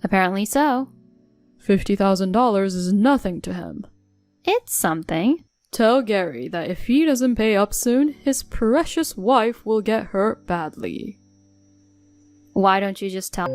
Apparently so. $50,000 is nothing to him. It's something. Tell Gary that if he doesn't pay up soon, his precious wife will get hurt badly. Why don't you just tell...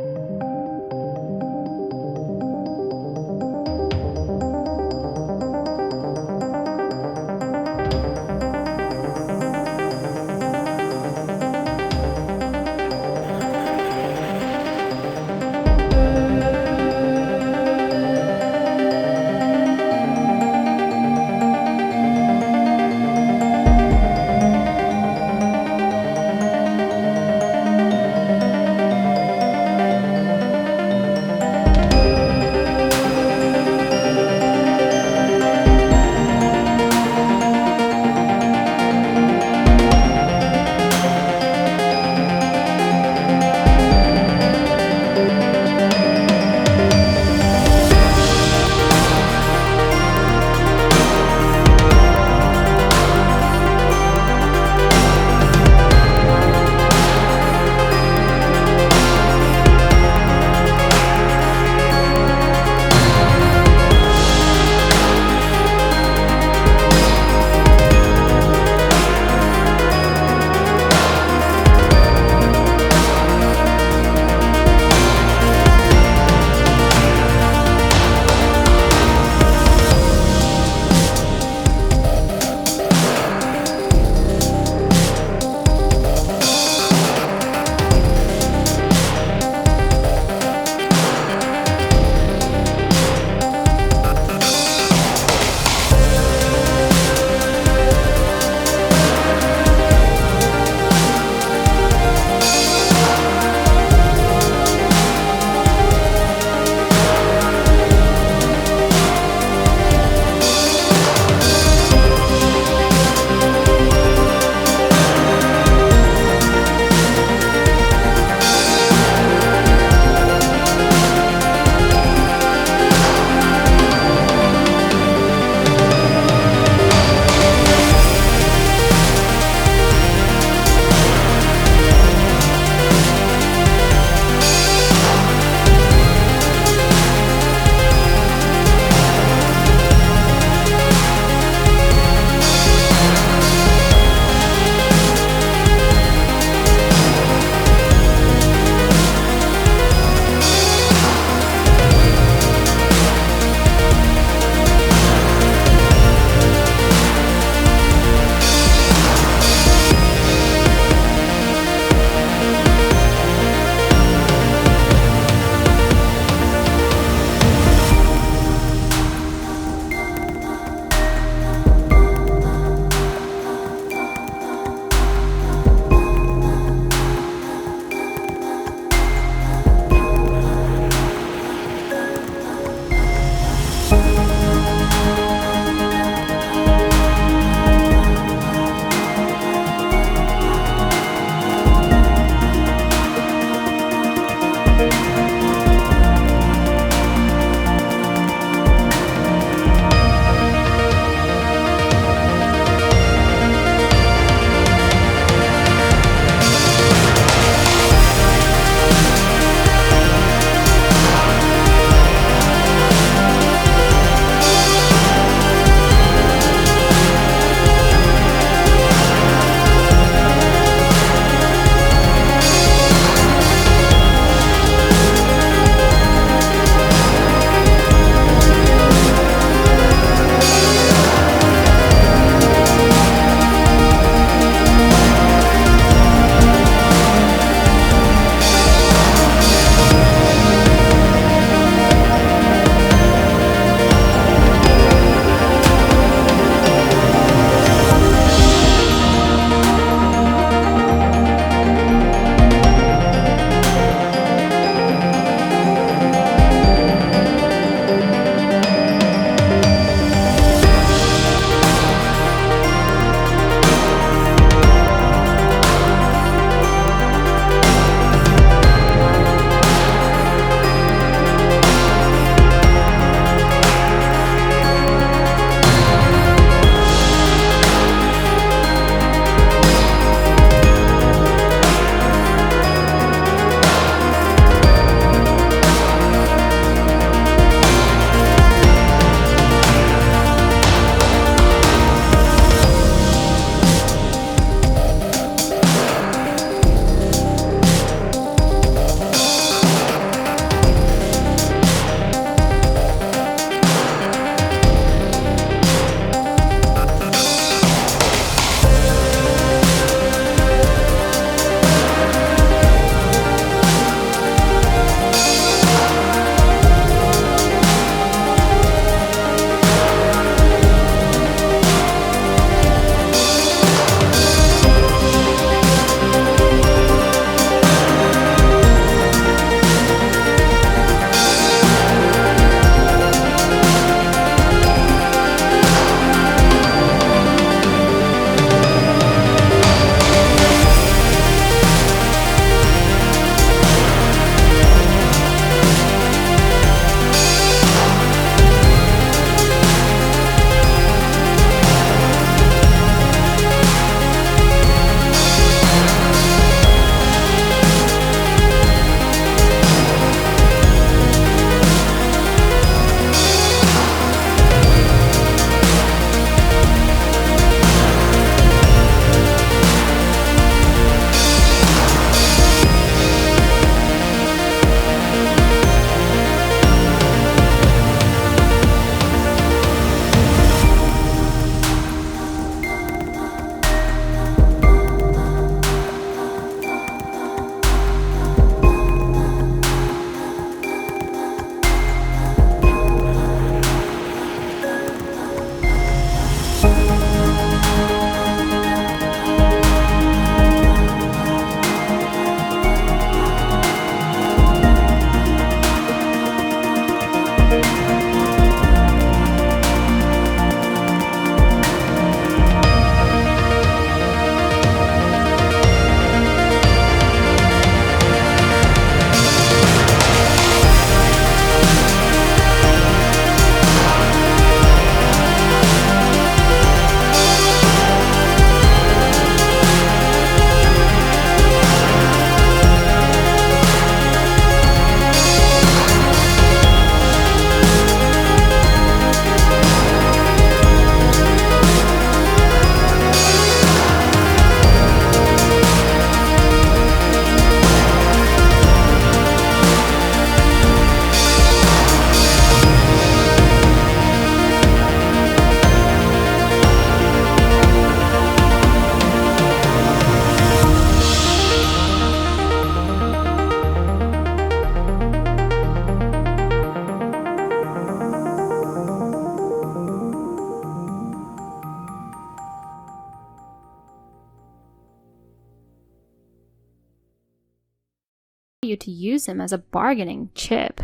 to use him as a bargaining chip.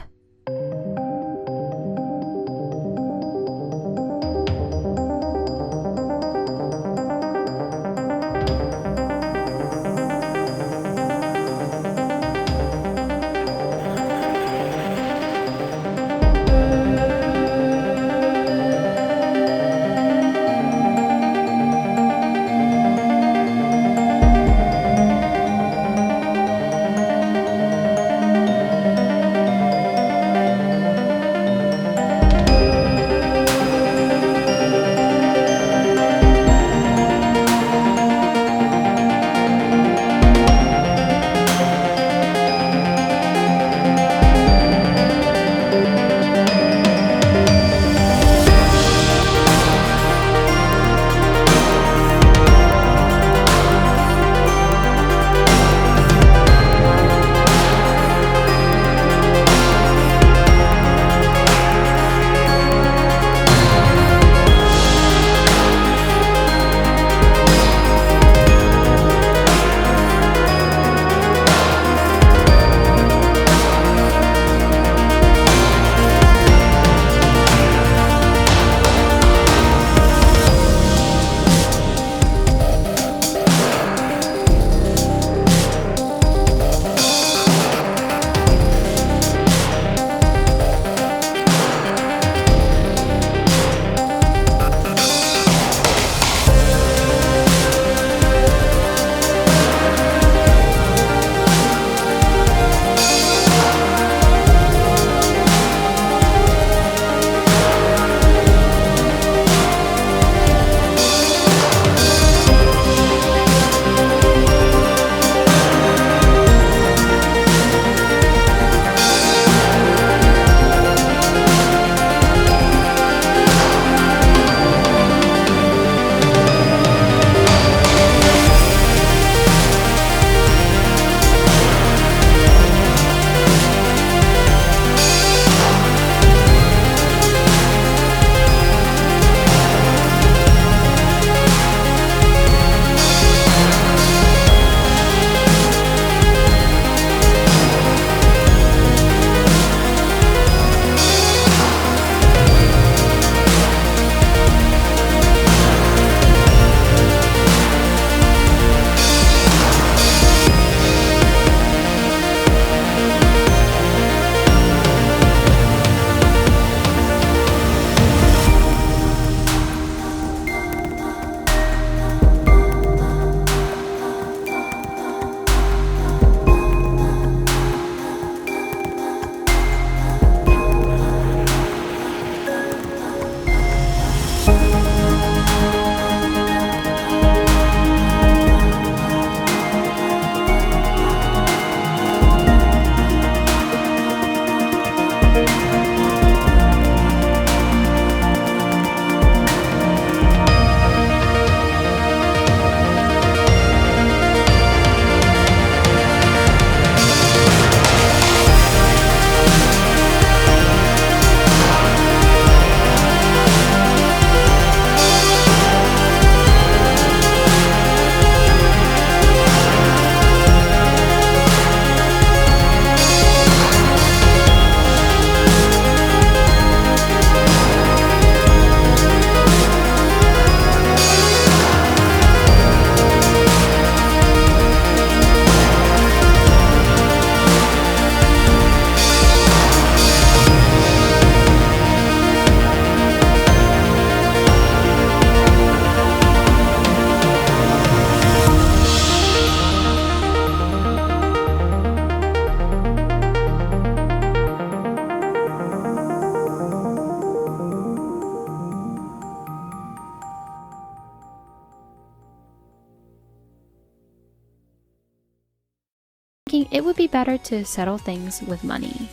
thinking it would be better to settle things with money.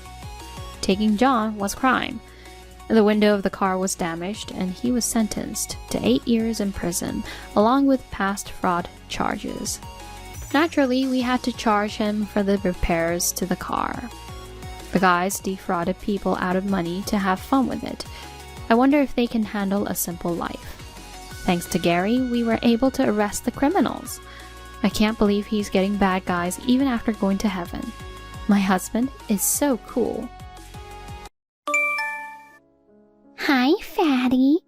Taking John was crime. The window of the car was damaged, and he was sentenced to 8 years in prison, along with past fraud charges. Naturally, we had to charge him for the repairs to the car. The guys defrauded people out of money to have fun with it. I wonder if they can handle a simple life. Thanks to Gary, we were able to arrest the criminals. I can't believe he's getting bad guys even after going to heaven. My husband is so cool. Hi, Fatty.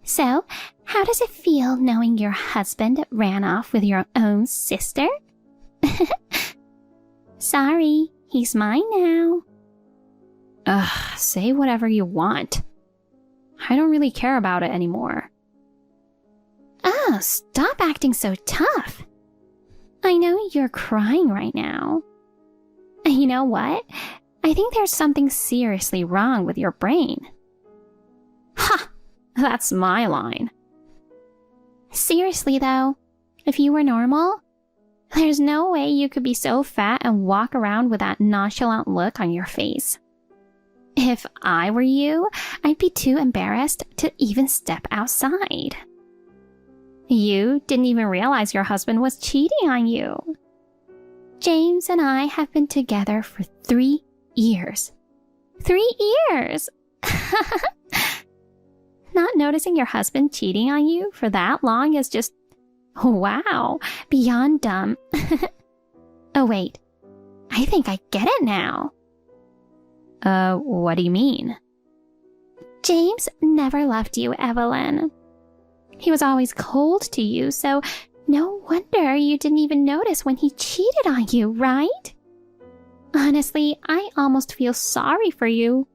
So, how does it feel knowing your husband ran off with your own sister? Sorry, he's mine now. Ugh, say whatever you want. I don't really care about it anymore. Oh, stop acting so tough. I know you're crying right now. You know what? I think there's something seriously wrong with your brain. Ha! That's my line. Seriously though, if you were normal, there's no way you could be so fat and walk around with that nonchalant look on your face. If I were you, I'd be too embarrassed to even step outside. You didn't even realize your husband was cheating on you. James and I have been together for 3 years. 3 years! Not noticing your husband cheating on you for that long is just, wow, beyond dumb. Oh wait, I think I get it now. What do you mean? James never loved you, Evelyn. He was always cold to you, so no wonder you didn't even notice when he cheated on you, right? Honestly, I almost feel sorry for you.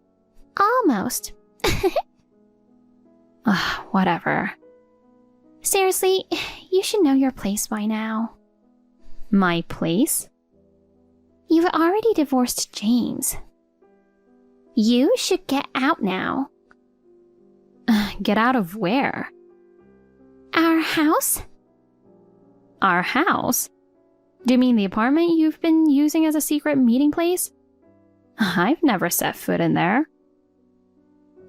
Almost. Whatever. Seriously, you should know your place by now. My place? You've already divorced James. You should get out now. Get out of where? Our house? Our house? Do you mean the apartment you've been using as a secret meeting place? I've never set foot in there.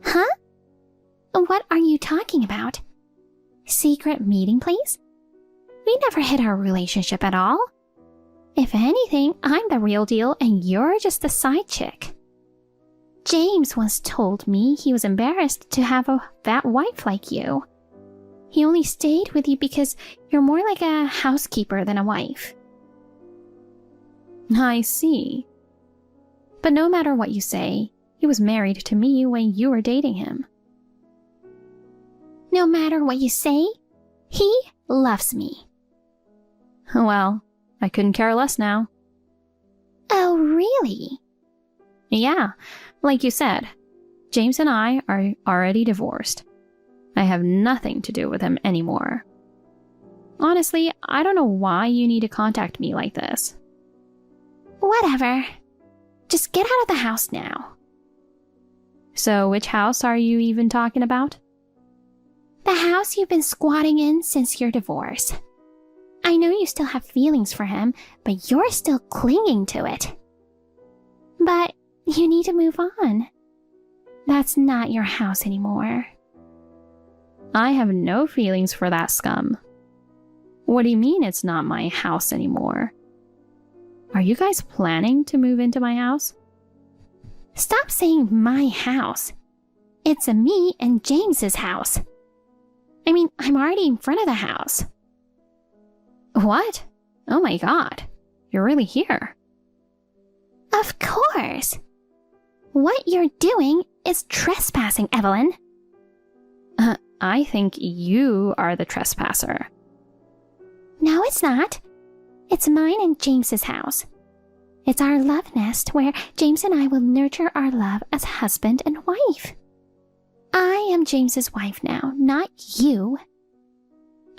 Huh? What are you talking about? Secret meeting place? We never hid our relationship at all. If anything, I'm the real deal and you're just the side chick. James once told me he was embarrassed to have a fat wife like you. He only stayed with you because you're more like a housekeeper than a wife. I see. But no matter what you say, he was married to me when you were dating him. No matter what you say, he loves me. Well, I couldn't care less now. Oh, really? Yeah, like you said, James and I are already divorced. I have nothing to do with him anymore. Honestly, I don't know why you need to contact me like this. Whatever. Just get out of the house now. So which house are you even talking about? The house you've been squatting in since your divorce. I know you still have feelings for him, but you're still clinging to it. But you need to move on. That's not your house anymore. I have no feelings for that scum. What do you mean it's not my house anymore? Are you guys planning to move into my house? Stop saying my house. It's me and James's house. I mean, I'm already in front of the house. What? Oh my god. You're really here. Of course. What you're doing is trespassing, Evelyn. I think you are the trespasser. No, it's not. It's mine and James's house. It's our love nest where James and I will nurture our love as husband and wife. I am James's wife now, not you.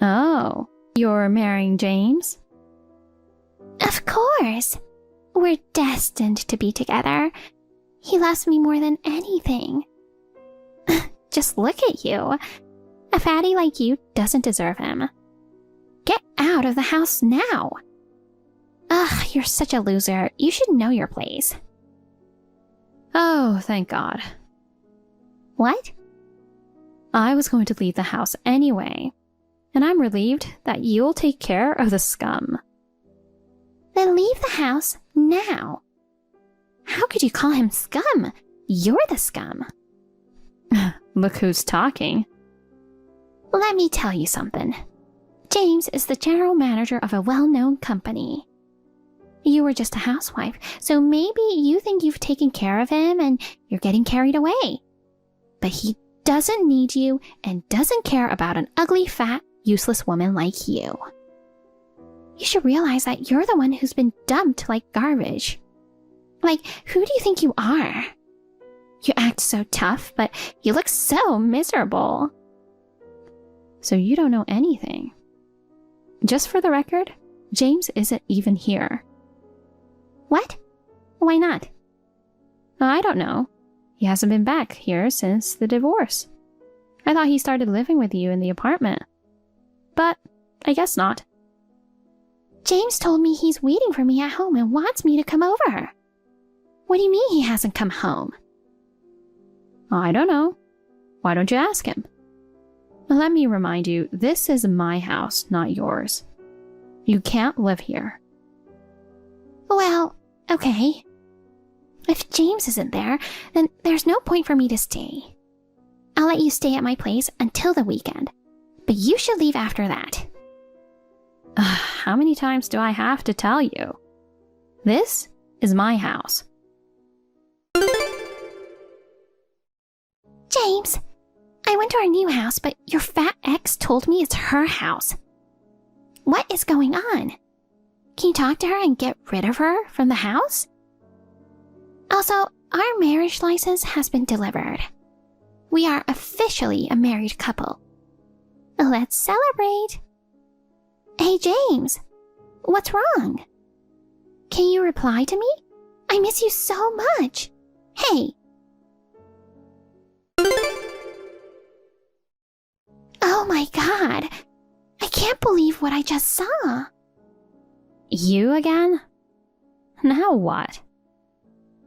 Oh, you're marrying James? Of course. We're destined to be together. He loves me more than anything. Just look at you. A fatty like you doesn't deserve him. Get out of the house now. Ugh, you're such a loser. You should know your place. Oh, thank God. What? I was going to leave the house anyway, and I'm relieved that you'll take care of the scum. Then leave the house now. How could you call him scum? You're the scum. Look who's talking. Let me tell you something. James is the general manager of a well-known company. You were just a housewife, so maybe you think you've taken care of him and you're getting carried away. But he doesn't need you and doesn't care about an ugly, fat, useless woman like you. You should realize that you're the one who's been dumped like garbage. Like, who do you think you are? You act so tough, but you look so miserable. So you don't know anything. Just for the record, James isn't even here. What? Why not? I don't know. He hasn't been back here since the divorce. I thought he started living with you in the apartment. But I guess not. James told me he's waiting for me at home and wants me to come over. What do you mean he hasn't come home? I don't know. Why don't you ask him? Let me remind you, this is my house, not yours. You can't live here. Well, okay. If James isn't there, then there's no point for me to stay. I'll let you stay at my place until the weekend, but you should leave after that. How many times do I have to tell you? This is my house. James, I went to our new house, but your fat ex told me it's her house. What is going on? Can you talk to her and get rid of her from the house? Also, our marriage license has been delivered. We are officially a married couple. Let's celebrate. Hey, James, what's wrong? Can you reply to me? I miss you so much. Hey. Oh my God. I can't believe what I just saw. You again? Now what?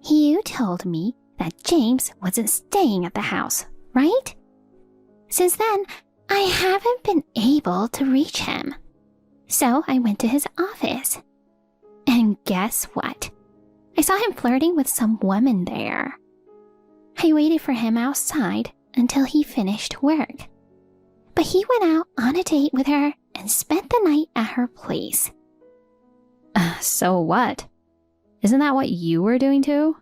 You told me that James wasn't staying at the house, right? Since then, I haven't been able to reach him. So I went to his office. And guess what? I saw him flirting with some woman there. I waited for him outside until he finished work. But he went out on a date with her and spent the night at her place. So what? Isn't that what you were doing too?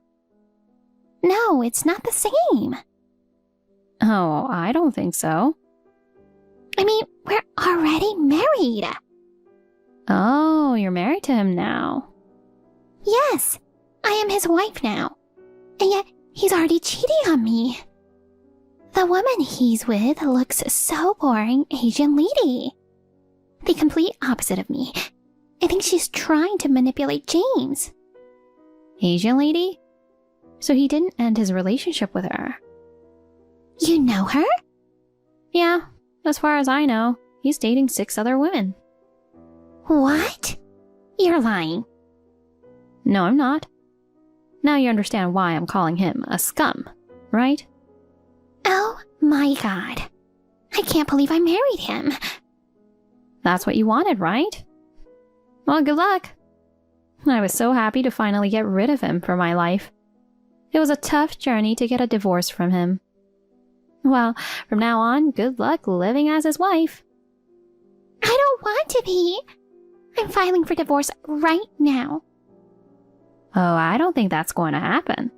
No, it's not the same. Oh, I don't think so. I mean, we're already married. Oh, you're married to him now. Yes, I am his wife now. And yet, he's already cheating on me. The woman he's with looks so boring Asian lady. The complete opposite of me. I think she's trying to manipulate James. Asian lady? So he didn't end his relationship with her. You know her? Yeah, as far as I know, he's dating 6 other women. What? You're lying. No, I'm not. Now you understand why I'm calling him a scum, right? Oh my God. I can't believe I married him. That's what you wanted, right? Well, good luck. I was so happy to finally get rid of him from my life. It was a tough journey to get a divorce from him. Well, from now on, good luck living as his wife. I don't want to be. I'm filing for divorce right now. Oh, I don't think that's going to happen.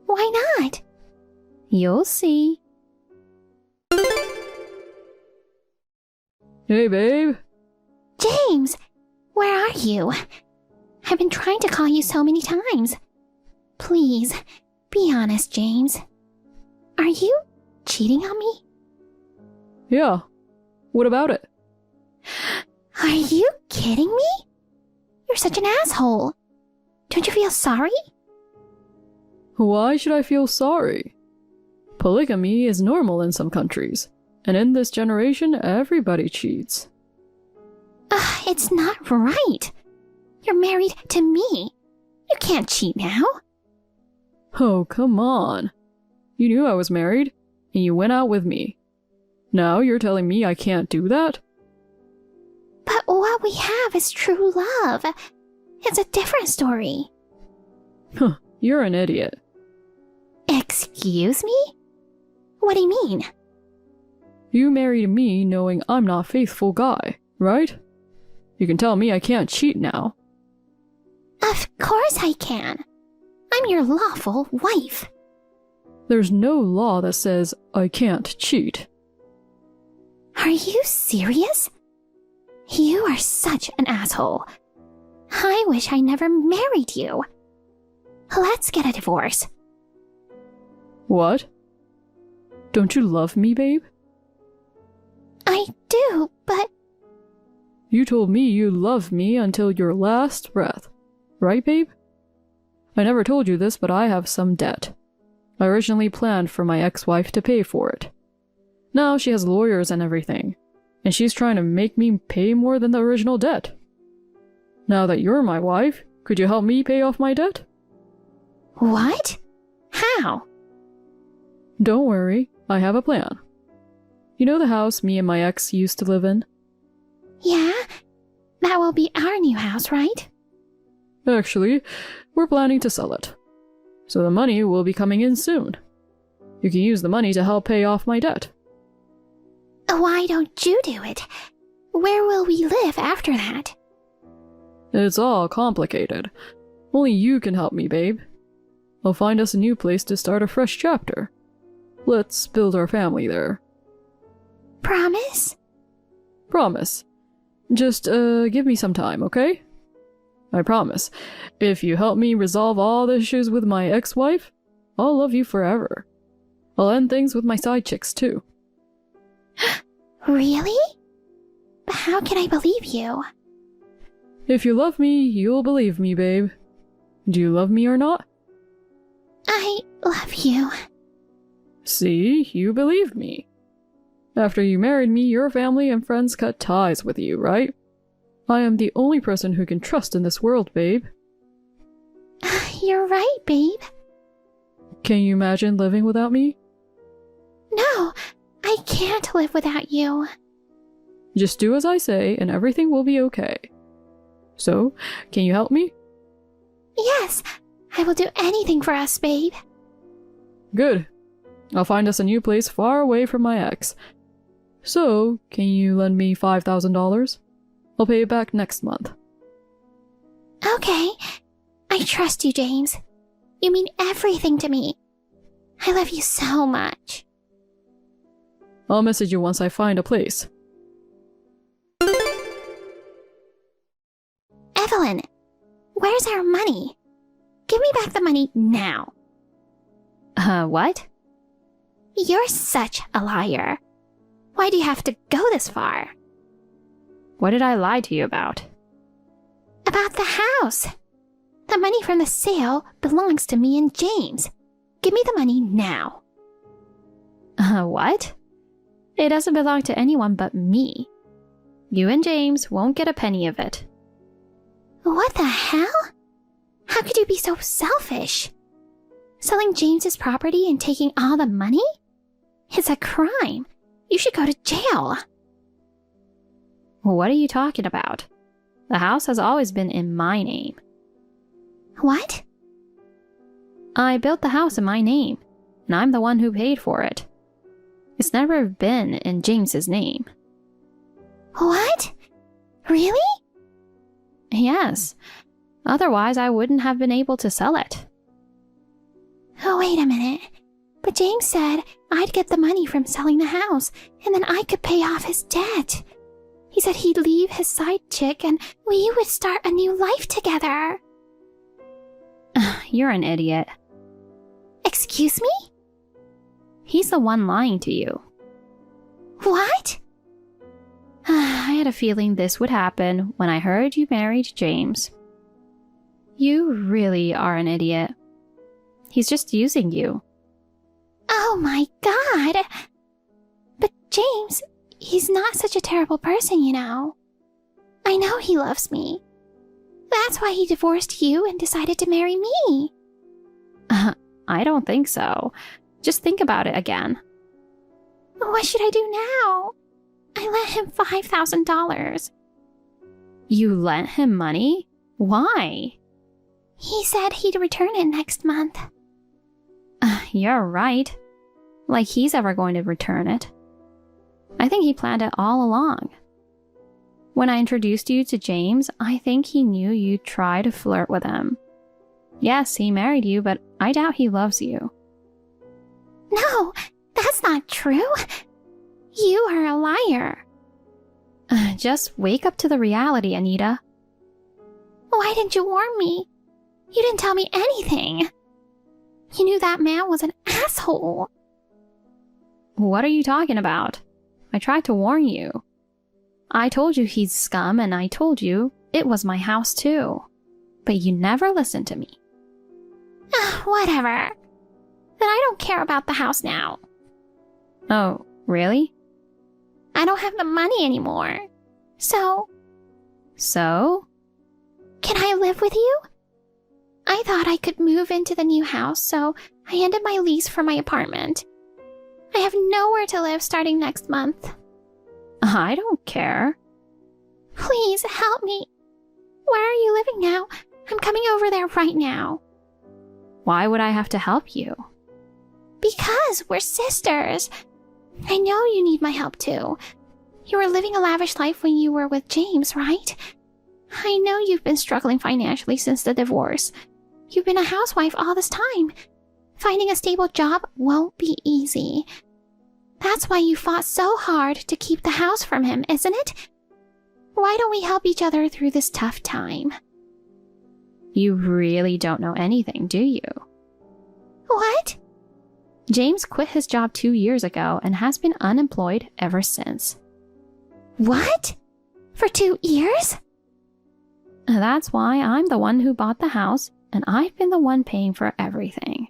Why not? You'll see. Hey, babe. James, where are you? I've been trying to call you so many times. Please, be honest, James. Are you cheating on me? Yeah. What about it? Are you kidding me? You're such an asshole. Don't you feel sorry? Why should I feel sorry? Polygamy is normal in some countries, and in this generation, everybody cheats. It's not right. You're married to me. You can't cheat now. Oh, come on. You knew I was married, and you went out with me. Now you're telling me I can't do that? But what we have is true love. It's a different story. Huh, you're an idiot. Excuse me? What do you mean? You married me knowing I'm not a faithful guy, right? You can tell me I can't cheat now. Of course I can. I'm your lawful wife. There's no law that says I can't cheat. Are you serious? You are such an asshole. I wish I never married you. Let's get a divorce. What? Don't you love me, babe? I do, but You told me you loved me until your last breath. Right, babe? I never told you this, but I have some debt. I originally planned for my ex-wife to pay for it. Now she has lawyers and everything, and she's trying to make me pay more than the original debt. Now that you're my wife, could you help me pay off my debt? what? How? Don't worry, I have a plan. You know the house me and my ex used to live in? Yeah? That will be our new house, right? Actually, we're planning to sell it. So the money will be coming in soon. You can use the money to help pay off my debt. Why don't you do it? Where will we live after that? It's all complicated. Only you can help me, babe. I'll find us a new place to start a fresh chapter. Let's build our family there. Promise? Promise. Just, give me some time, okay? I promise. If you help me resolve all the issues with my ex-wife, I'll love you forever. I'll end things with my side chicks, too. Really? How can I believe you? If you love me, you'll believe me, babe. Do you love me or not? I love you. See, you believed me. After you married me, your family and friends cut ties with you, right? I am the only person who can trust in this world, babe. You're right, babe. Can you imagine living without me? No, I can't live without you. Just do as I say and everything will be okay. So, can you help me? Yes, I will do anything for us, babe. Good. I'll find us a new place far away from my ex. So, can you lend me $5,000? I'll pay it back next month. Okay. I trust you, James. You mean everything to me. I love you so much. I'll message you once I find a place. Evelyn, where's our money? Give me back the money now. What? You're such a liar. Why do you have to go this far? What did I lie to you about? About the house. The money from the sale belongs to me and James. Give me the money now. What? It doesn't belong to anyone but me. You and James won't get a penny of it. What the hell? How could you be so selfish? Selling James's property and taking all the money? It's a crime. You should go to jail. What are you talking about? The house has always been in my name. What? I built the house in my name, and I'm the one who paid for it. It's never been in James's name. What? Really? Yes. Otherwise, I wouldn't have been able to sell it. Oh, wait a minute. But James said I'd get the money from selling the house, and then I could pay off his debt. He said he'd leave his side chick and we would start a new life together. You're an idiot. Excuse me? He's the one lying to you. What? I had a feeling this would happen when I heard you married James. You really are an idiot. He's just using you. Oh my god! But James, he's not such a terrible person, you know. I know he loves me. That's why he divorced you and decided to marry me. I don't think so. Just think about it again. What should I do now? I lent him $5,000. You lent him money? Why? He said he'd return it next month. You're right. Like he's ever going to return it. I think he planned it all along. When I introduced you to James, I think he knew you'd try to flirt with him. Yes, he married you, but I doubt he loves you. No, that's not true. You are a liar. Just wake up to the reality, Anita. Why didn't you warn me? You didn't tell me anything. You knew that man was an asshole. What are you talking about? I tried to warn you. I told you he's scum, and I told you it was my house too. But you never listened to me. Whatever. Then I don't care about the house now. Oh, really? I don't have the money anymore. So, can I live with you? I thought I could move into the new house, so I ended my lease for my apartment. I have nowhere to live starting next month. I don't care. Please help me. Where are you living now? I'm coming over there right now. Why would I have to help you? Because we're sisters. I know you need my help too. You were living a lavish life when you were with James, right? I know you've been struggling financially since the divorce. You've been a housewife all this time. Finding a stable job won't be easy. That's why you fought so hard to keep the house from him, isn't it? Why don't we help each other through this tough time? You really don't know anything, do you? What? James quit his job 2 years ago and has been unemployed ever since. What? For 2 years? That's why I'm the one who bought the house, and I've been the one paying for everything.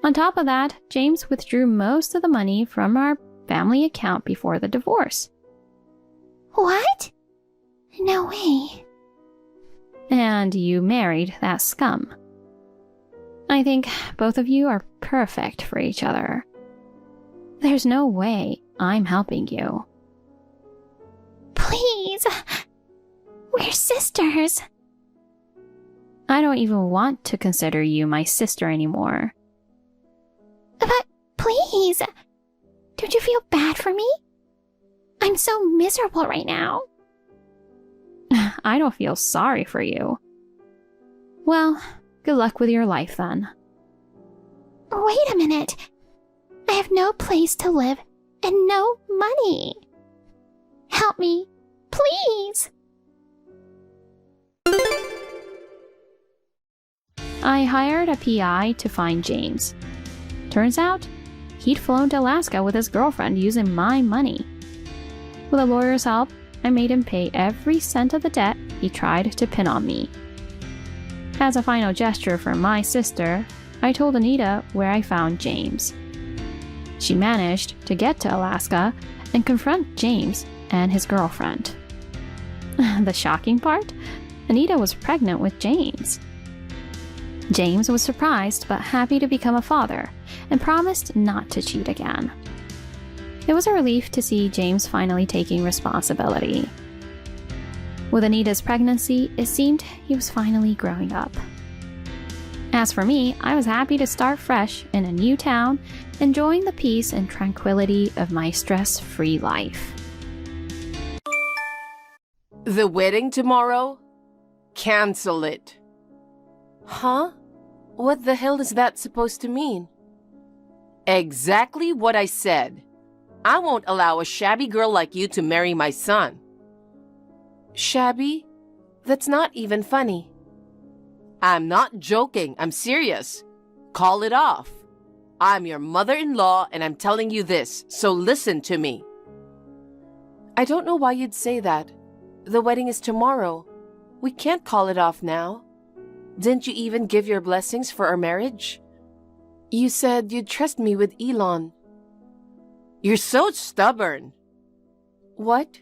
On top of that, James withdrew most of the money from our family account before the divorce. What? No way. And you married that scum. I think both of you are perfect for each other. There's no way I'm helping you. Please. We're sisters. I don't even want to consider you my sister anymore. But please. Don't you feel bad for me? I'm so miserable right now. I don't feel sorry for you. Well, good luck with your life then. Wait a minute. I have no place to live and no money. Help me, please. I hired a PI to find James. Turns out, he'd flown to Alaska with his girlfriend using my money. With a lawyer's help, I made him pay every cent of the debt he tried to pin on me. As a final gesture for my sister, I told Anita where I found James. She managed to get to Alaska and confront James and his girlfriend. The shocking part? Anita was pregnant with James. James was surprised but happy to become a father and promised not to cheat again. It was a relief to see James finally taking responsibility. With Anita's pregnancy, it seemed he was finally growing up. As for me, I was happy to start fresh in a new town, enjoying the peace and tranquility of my stress-free life. The wedding tomorrow? Cancel it. Huh? What the hell is that supposed to mean? Exactly what I said. I won't allow a shabby girl like you to marry my son. Shabby? That's not even funny. I'm not joking. I'm serious. Call it off. I'm your mother-in-law and I'm telling you this, so listen to me. I don't know why you'd say that. The wedding is tomorrow. We can't call it off now. Didn't you even give your blessings for our marriage? You said you'd trust me with Elon. You're so stubborn. What?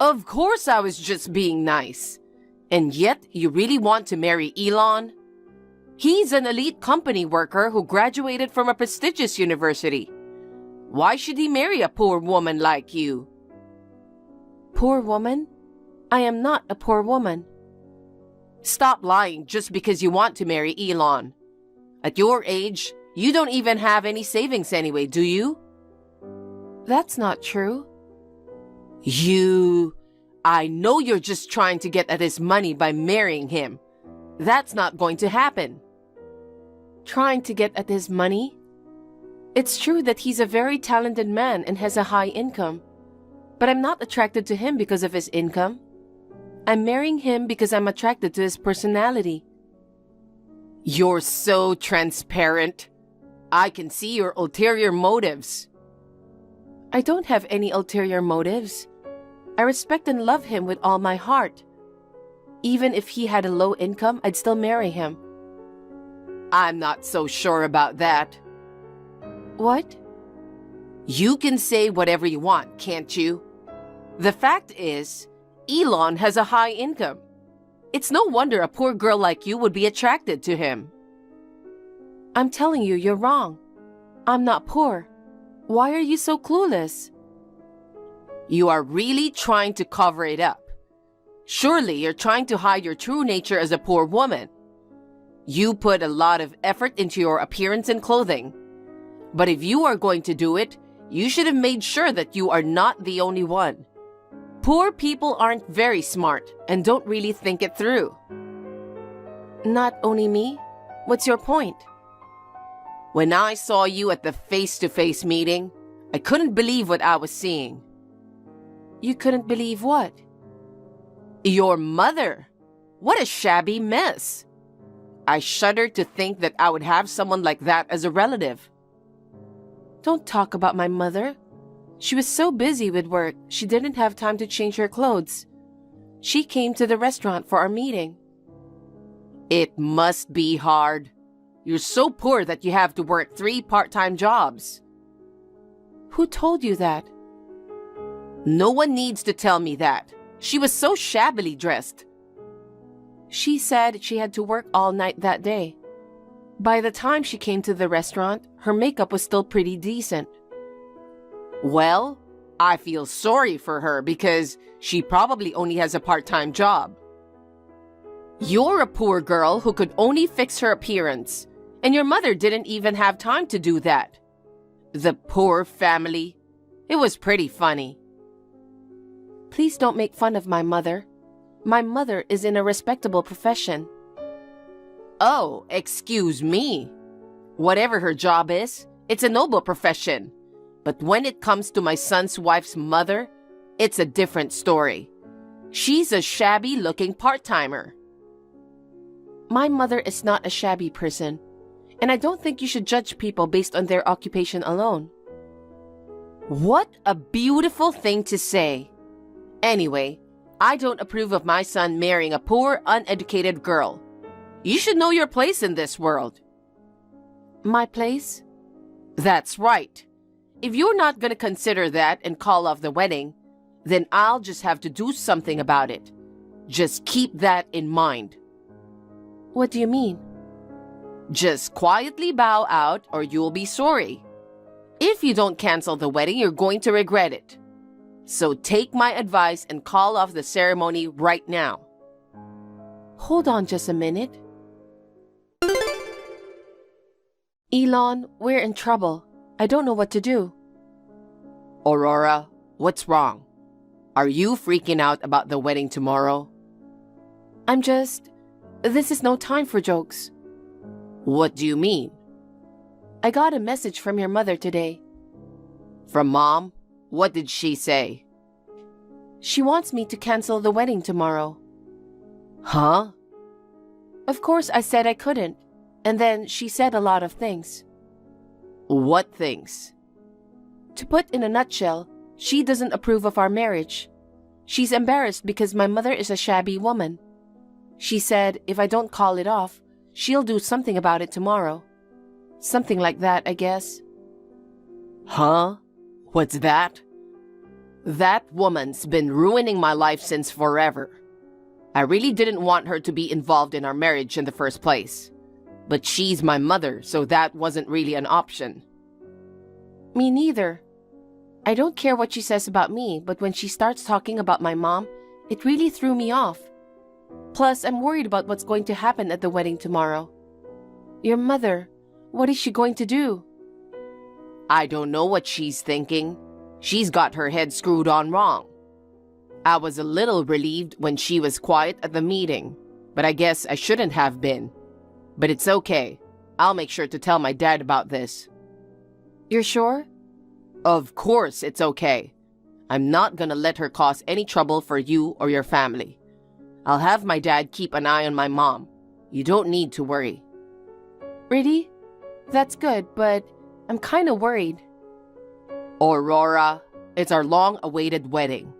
Of course I was just being nice. And yet you really want to marry Elon? He's an elite company worker who graduated from a prestigious university. Why should he marry a poor woman like you? Poor woman? I am not a poor woman. Stop lying just because you want to marry Elon. At your age, you don't even have any savings anyway, do you? That's not true. You I know you're just trying to get at his money by marrying him. That's not going to happen. Trying to get at his money? It's true that he's a very talented man and has a high income. But I'm not attracted to him because of his income. I'm marrying him because I'm attracted to his personality. You're so transparent. I can see your ulterior motives. I don't have any ulterior motives. I respect and love him with all my heart. Even if he had a low income, I'd still marry him. I'm not so sure about that. What? You can say whatever you want, can't you? The fact is, Elon has a high income. It's no wonder a poor girl like you would be attracted to him. I'm telling you, you're wrong. I'm not poor. Why are you so clueless? You are really trying to cover it up. Surely you're trying to hide your true nature as a poor woman. You put a lot of effort into your appearance and clothing. But if you are going to do it, you should have made sure that you are not the only one. Poor people aren't very smart and don't really think it through. Not only me? What's your point? When I saw you at the face-to-face meeting, I couldn't believe what I was seeing. You couldn't believe what? Your mother. What a shabby mess. I shudder to think that I would have someone like that as a relative. Don't talk about my mother. She was so busy with work, she didn't have time to change her clothes. She came to the restaurant for our meeting. It must be hard. You're so poor that you have to work 3 part-time jobs. Who told you that? No one needs to tell me that. She was so shabbily dressed. She said she had to work all night that day. By the time she came to the restaurant, her makeup was still pretty decent. Well, I feel sorry for her because she probably only has a part-time job. You're a poor girl who could only fix her appearance, and your mother didn't even have time to do that. The poor family. It was pretty funny. Please don't make fun of my mother. My mother is in a respectable profession. Oh, excuse me. Whatever her job is, it's a noble profession. But when it comes to my son's wife's mother, it's a different story. She's a shabby-looking part-timer. My mother is not a shabby person, and I don't think you should judge people based on their occupation alone. What a beautiful thing to say. Anyway, I don't approve of my son marrying a poor, uneducated girl. You should know your place in this world. My place? That's right. If you're not going to consider that and call off the wedding, then I'll just have to do something about it. Just keep that in mind. What do you mean? Just quietly bow out or you'll be sorry. If you don't cancel the wedding, you're going to regret it. So take my advice and call off the ceremony right now. Hold on just a minute. Elon, we're in trouble. I don't know what to do. Aurora, what's wrong? Are you freaking out about the wedding tomorrow? This is no time for jokes. What do you mean? I got a message from your mother today. From Mom? What did she say? She wants me to cancel the wedding tomorrow. Huh? Of course, I said I couldn't. And then she said a lot of things. What things? To put in a nutshell, she doesn't approve of our marriage. She's embarrassed because my mother is a shabby woman. She said if I don't call it off, she'll do something about it tomorrow. Something like that, I guess. Huh? What's that? That woman's been ruining my life since forever. I really didn't want her to be involved in our marriage in the first place. But she's my mother, so that wasn't really an option. Me neither. I don't care what she says about me, but when she starts talking about my mom, it really threw me off. Plus, I'm worried about what's going to happen at the wedding tomorrow. Your mother, what is she going to do? I don't know what she's thinking. She's got her head screwed on wrong. I was a little relieved when she was quiet at the meeting, but I guess I shouldn't have been. But it's okay. I'll make sure to tell my dad about this. You're sure? Of course it's okay. I'm not gonna let her cause any trouble for you or your family. I'll have my dad keep an eye on my mom. You don't need to worry. Really? That's good, but I'm kinda worried. Aurora, it's our long-awaited wedding.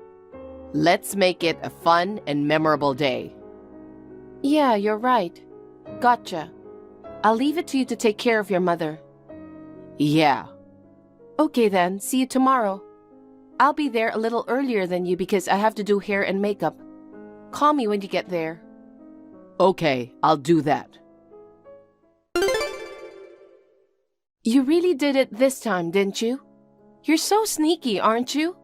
Let's make it a fun and memorable day. Yeah, you're right. Gotcha. I'll leave it to you to take care of your mother. Yeah. Okay then, see you tomorrow. I'll be there a little earlier than you because I have to do hair and makeup. Call me when you get there. Okay, I'll do that. You really did it this time, didn't you? You're so sneaky, aren't you?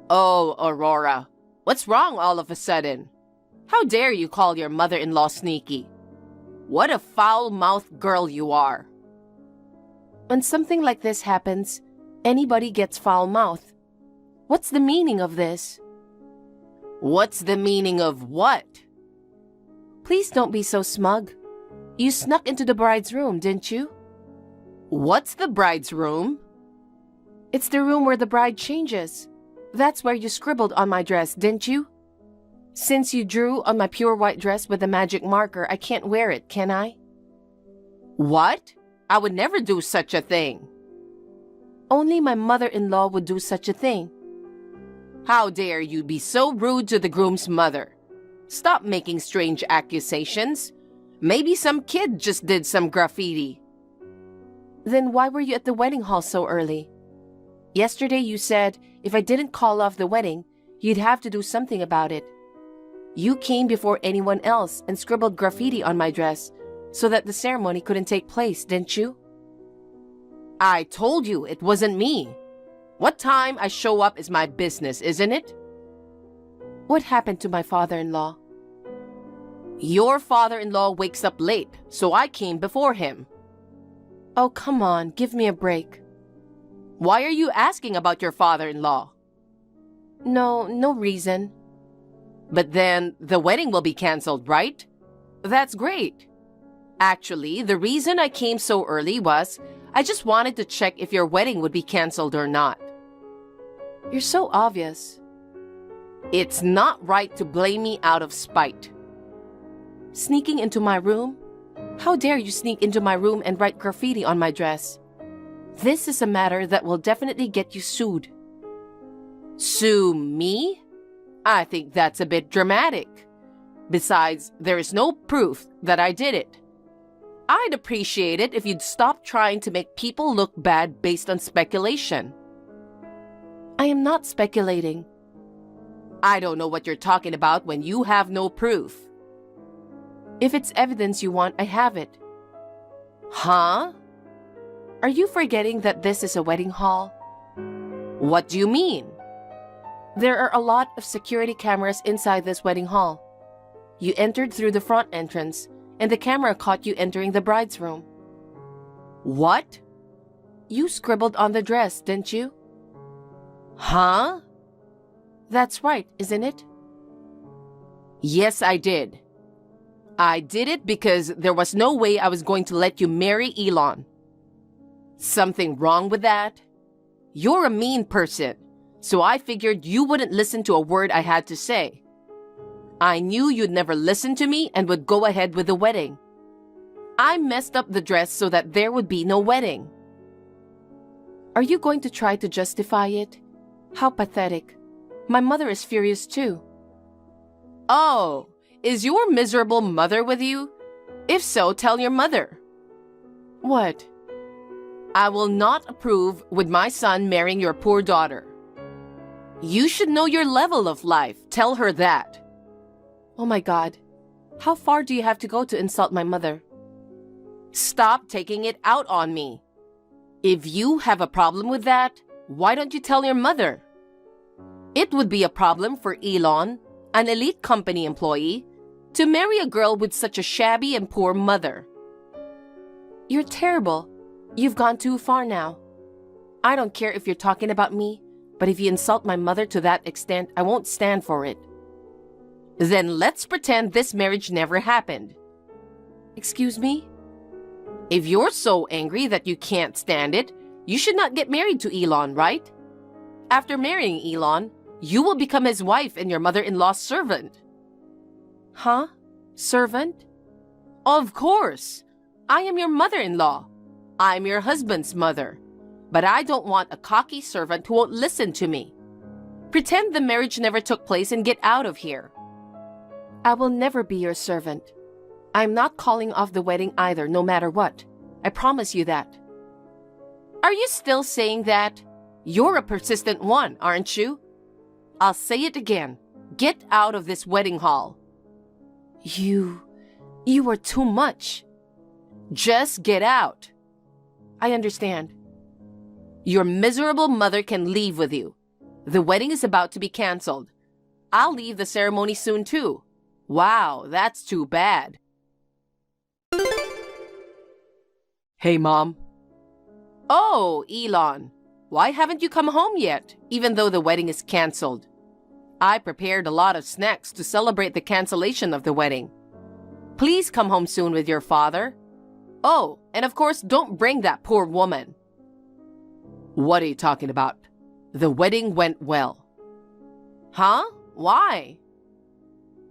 Oh, Aurora, what's wrong all of a sudden? How dare you call your mother-in-law sneaky? What a foul-mouthed girl you are. When something like this happens, anybody gets foul-mouthed. What's the meaning of this? What's the meaning of what? Please don't be so smug. You snuck into the bride's room, didn't you? What's the bride's room? It's the room where the bride changes. That's where you scribbled on my dress, didn't you? Since you drew on my pure white dress with a magic marker, I can't wear it, can I? What? I would never do such a thing. Only my mother-in-law would do such a thing. How dare you be so rude to the groom's mother? Stop making strange accusations. Maybe some kid just did some graffiti. Then why were you at the wedding hall so early? Yesterday you said if I didn't call off the wedding, you'd have to do something about it. You came before anyone else and scribbled graffiti on my dress so that the ceremony couldn't take place, didn't you? I told you it wasn't me. What time I show up is my business, isn't it? What happened to my father-in-law? Your father-in-law wakes up late, so I came before him. Oh, come on, give me a break. Why are you asking about your father-in-law? No reason. But then the wedding will be canceled, right? That's great. Actually, the reason I came so early was I just wanted to check if your wedding would be canceled or not. You're so obvious. It's not right to blame me out of spite. Sneaking into my room? How dare you sneak into my room and write graffiti on my dress? This is a matter that will definitely get you sued. Sue me? I think that's a bit dramatic. Besides, there is no proof that I did it. I'd appreciate it if you'd stop trying to make people look bad based on speculation. I am not speculating. I don't know what you're talking about when you have no proof. If it's evidence you want, I have it. Huh? Are you forgetting that this is a wedding hall? What do you mean? There are a lot of security cameras inside this wedding hall. You entered through the front entrance, and the camera caught you entering the bride's room. What? You scribbled on the dress, didn't you? Huh? That's right, isn't it? Yes, I did. I did it because there was no way I was going to let you marry Elon. Something wrong with that? You're a mean person, so I figured you wouldn't listen to a word I had to say. I knew you'd never listen to me and would go ahead with the wedding. I messed up the dress so that there would be no wedding. Are you going to try to justify it? How pathetic. My mother is furious too. Oh, is your miserable mother with you? If so, tell your mother. What? I will not approve with my son marrying your poor daughter. You should know your level of life. Tell her that. Oh my God. How far do you have to go to insult my mother? Stop taking it out on me. If you have a problem with that, why don't you tell your mother? It would be a problem for Elon, an elite company employee, to marry a girl with such a shabby and poor mother. You're terrible. You've gone too far now. I don't care if you're talking about me. But if you insult my mother to that extent, I won't stand for it. Then let's pretend this marriage never happened. Excuse me? If you're so angry that you can't stand it, you should not get married to Elon, right? After marrying Elon, you will become his wife and your mother-in-law's servant. Huh? Servant? Of course. I am your mother-in-law. I'm your husband's mother. But I don't want a cocky servant who won't listen to me. Pretend the marriage never took place and get out of here. I will never be your servant. I'm not calling off the wedding either, no matter what. I promise you that. Are you still saying that? You're a persistent one, aren't you? I'll say it again. Get out of this wedding hall. You are too much. Just get out. I understand. Your miserable mother can leave with you. The wedding is about to be canceled. I'll leave the ceremony soon too. Wow, that's too bad. Hey, Mom. Oh, Elon. Why haven't you come home yet, even though the wedding is canceled? I prepared a lot of snacks to celebrate the cancellation of the wedding. Please come home soon with your father. Oh, and of course, don't bring that poor woman. What are you talking about? The wedding went well. Huh? Why?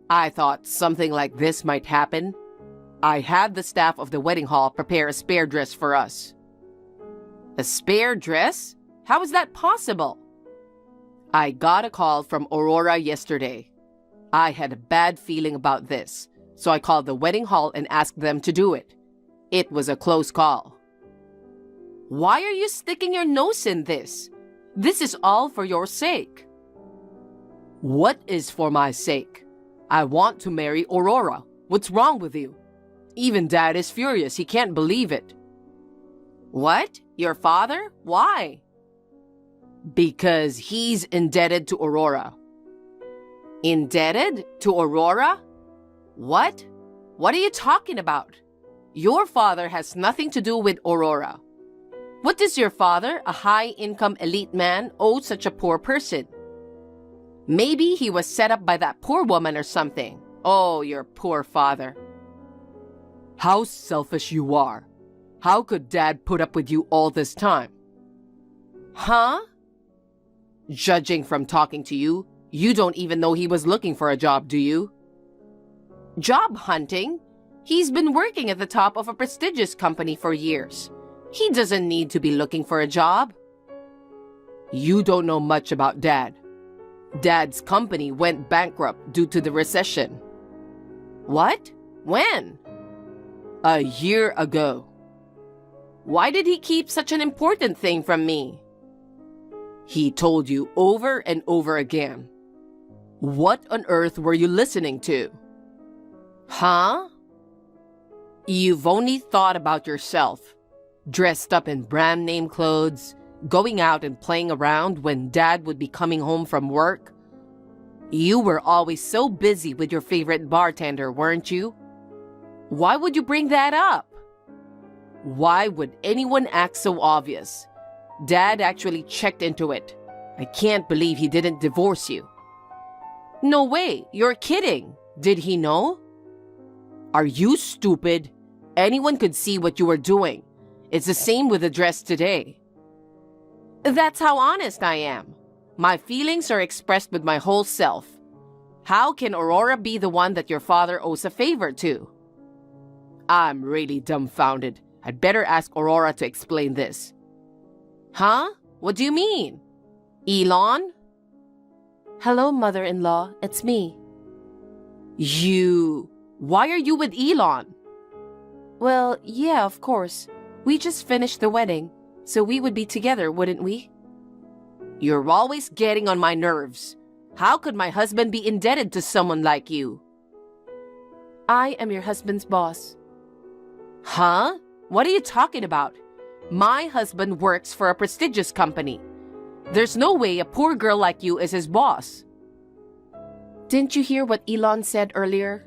I thought something like this might happen. I had the staff of the wedding hall prepare a spare dress for us. A spare dress? How is that possible? I got a call from Aurora yesterday. I had a bad feeling about this, so I called the wedding hall and asked them to do it. It was a close call. Why are you sticking your nose in this? This is all for your sake. What is for my sake? I want to marry Aurora. What's wrong with you? Even Dad is furious. He can't believe it. What? Your father? Why? Because he's indebted to Aurora. Indebted to Aurora? What? What are you talking about? Your father has nothing to do with Aurora. What does your father, a high-income elite man, owe such a poor person? Maybe he was set up by that poor woman or something. Oh, your poor father. How selfish you are. How could Dad put up with you all this time? Huh? Judging from talking to you, you don't even know he was looking for a job, do you? Job hunting? He's been working at the top of a prestigious company for years. He doesn't need to be looking for a job. You don't know much about Dad. Dad's company went bankrupt due to the recession. What? When? A year ago. Why did he keep such an important thing from me? He told you over and over again. What on earth were you listening to? Huh? You've only thought about yourself, dressed up in brand name clothes, going out and playing around when Dad would be coming home from work. You were always so busy with your favorite bartender, weren't you? Why would you bring that up? Why would anyone act so obvious? Dad actually checked into it. I can't believe he didn't divorce you. No way, you're kidding. Did he know? Are you stupid? Anyone could see what you were doing. It's the same with the dress today. That's how honest I am. My feelings are expressed with my whole self. How can Aurora be the one that your father owes a favor to? I'm really dumbfounded. I'd better ask Aurora to explain this. Huh? What do you mean? Elon? Hello, mother-in-law. It's me. Why are you with Elon? Well, yeah, of course. We just finished the wedding, so we would be together, wouldn't we? You're always getting on my nerves. How could my husband be indebted to someone like you? I am your husband's boss. Huh? What are you talking about? My husband works for a prestigious company. There's no way a poor girl like you is his boss. Didn't you hear what Elon said earlier?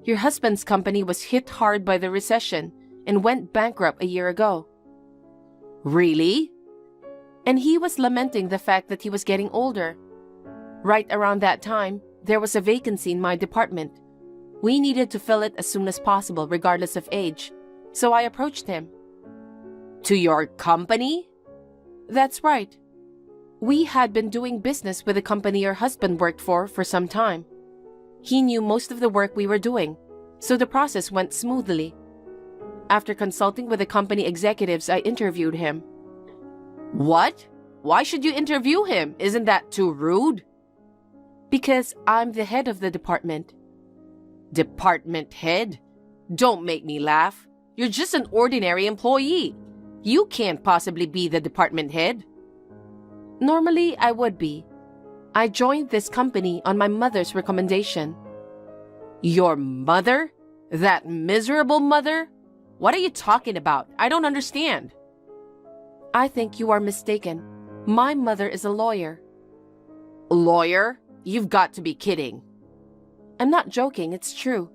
Your husband's company was hit hard by the recession and went bankrupt a year ago. Really? And he was lamenting the fact that he was getting older. Right around that time, there was a vacancy in my department. We needed to fill it as soon as possible, regardless of age. So I approached him. To your company? That's right. We had been doing business with the company your husband worked for some time. He knew most of the work we were doing, so the process went smoothly. After consulting with the company executives, I interviewed him. What? Why should you interview him? Isn't that too rude? Because I'm the head of the department. Department head? Don't make me laugh. You're just an ordinary employee. You can't possibly be the department head. Normally, I would be. I joined this company on my mother's recommendation. Your mother? That miserable mother? What are you talking about? I don't understand. I think you are mistaken. My mother is a lawyer. Lawyer? You've got to be kidding. I'm not joking, it's true.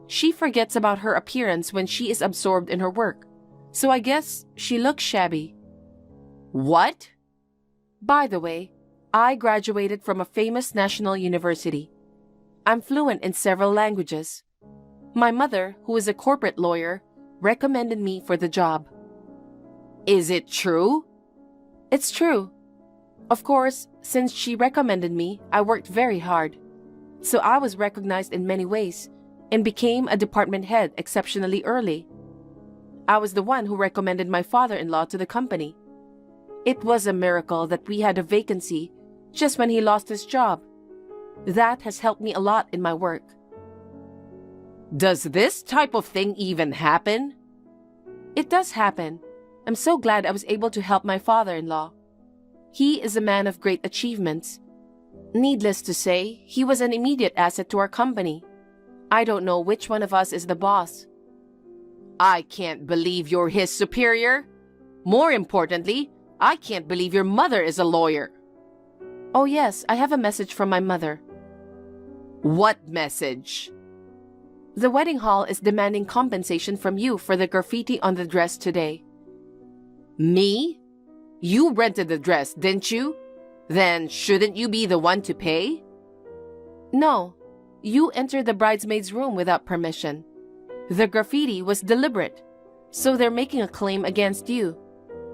She forgets about her appearance when she is absorbed in her work. So I guess she looks shabby. What? By the way, I graduated from a famous national university. I'm fluent in several languages. My mother, who is a corporate lawyer, recommended me for the job. Is it true? It's true. Of course, since she recommended me, I worked very hard. So I was recognized in many ways and became a department head exceptionally early. I was the one who recommended my father-in-law to the company. It was a miracle that we had a vacancy just when he lost his job. That has helped me a lot in my work. Does this type of thing even happen? It does happen. I'm so glad I was able to help my father-in-law. He is a man of great achievements. Needless to say, he was an immediate asset to our company. I don't know which one of us is the boss. I can't believe you're his superior. More importantly, I can't believe your mother is a lawyer. Oh yes, I have a message from my mother. What message? The wedding hall is demanding compensation from you for the graffiti on the dress today. Me? You rented the dress, didn't you? Then shouldn't you be the one to pay? No, you entered the bridesmaid's room without permission. The graffiti was deliberate, so they're making a claim against you.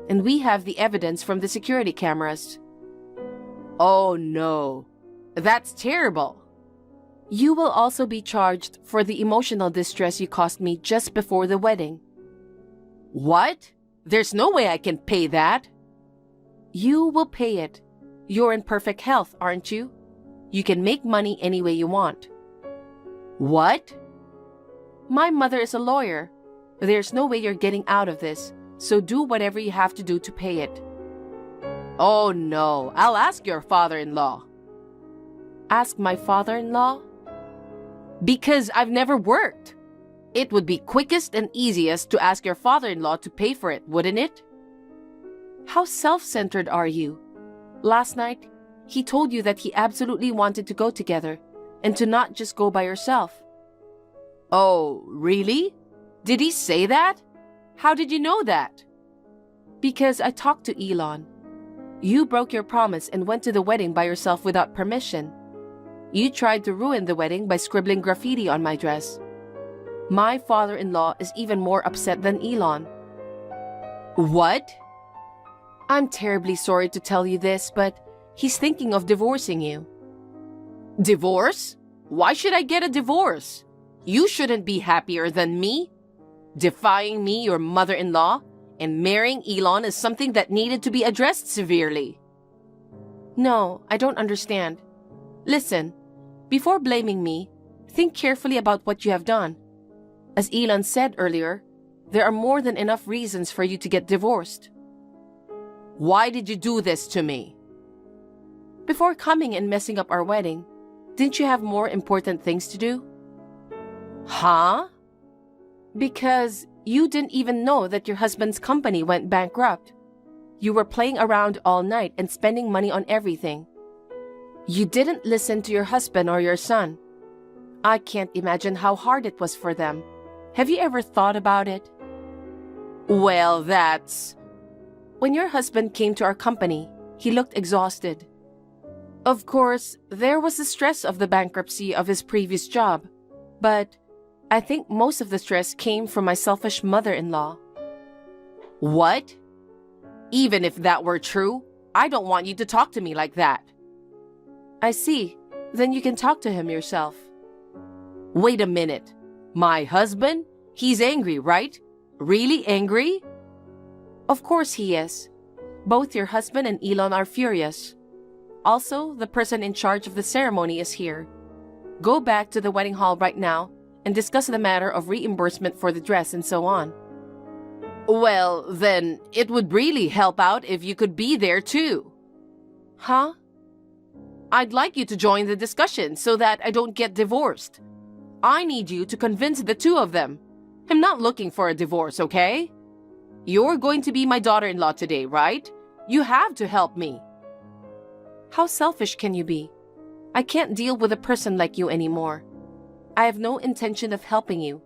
And we have the evidence from the security cameras. Oh no, that's terrible. You will also be charged for the emotional distress you caused me just before the wedding. What? There's no way I can pay that. You will pay it. You're in perfect health, aren't you? You can make money any way you want. What? My mother is a lawyer. There's no way you're getting out of this, so do whatever you have to do to pay it. Oh no, I'll ask your father-in-law. Ask my father-in-law? Because I've never worked. It would be quickest and easiest to ask your father-in-law to pay for it, wouldn't it? How self-centered are you? Last night, he told you that he absolutely wanted to go together and to not just go by yourself. Oh, really? Did he say that? How did you know that? Because I talked to Elon. You broke your promise and went to the wedding by yourself without permission. You tried to ruin the wedding by scribbling graffiti on my dress. My father-in-law is even more upset than Elon. What? I'm terribly sorry to tell you this, but he's thinking of divorcing you. Divorce? Why should I get a divorce? You shouldn't be happier than me. Defying me, your mother-in-law, and marrying Elon is something that needed to be addressed severely. No, I don't understand. Listen, before blaming me, think carefully about what you have done. As Elon said earlier, there are more than enough reasons for you to get divorced. Why did you do this to me? Before coming and messing up our wedding, didn't you have more important things to do? Huh? Because you didn't even know that your husband's company went bankrupt. You were playing around all night and spending money on everything. You didn't listen to your husband or your son. I can't imagine how hard it was for them. Have you ever thought about it? Well, that's... when your husband came to our company, he looked exhausted. Of course, there was the stress of the bankruptcy of his previous job, but I think most of the stress came from my selfish mother-in-law. What? Even if that were true, I don't want you to talk to me like that. I see. Then you can talk to him yourself. Wait a minute. My husband? He's angry, right? Really angry? Of course he is. Both your husband and Elon are furious. Also, the person in charge of the ceremony is here. Go back to the wedding hall right now and discuss the matter of reimbursement for the dress and so on. Well, then, it would really help out if you could be there too. Huh? I'd like you to join the discussion so that I don't get divorced. I need you to convince the two of them. I'm not looking for a divorce, okay? You're going to be my daughter-in-law today, right? You have to help me. How selfish can you be? I can't deal with a person like you anymore. I have no intention of helping you.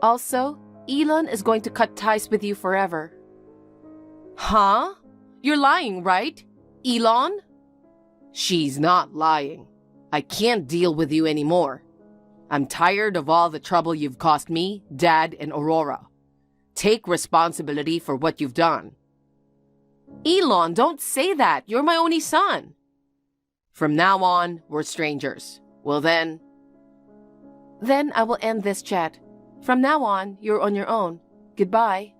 Also, Elon is going to cut ties with you forever. Huh? You're lying, right? Elon? She's not lying. I can't deal with you anymore. I'm tired of all the trouble you've caused me, Dad, and Aurora. Take responsibility for what you've done. Elon, don't say that. You're my only son. From now on, we're strangers. Well then... Then I will end this chat. From now on, you're on your own. Goodbye.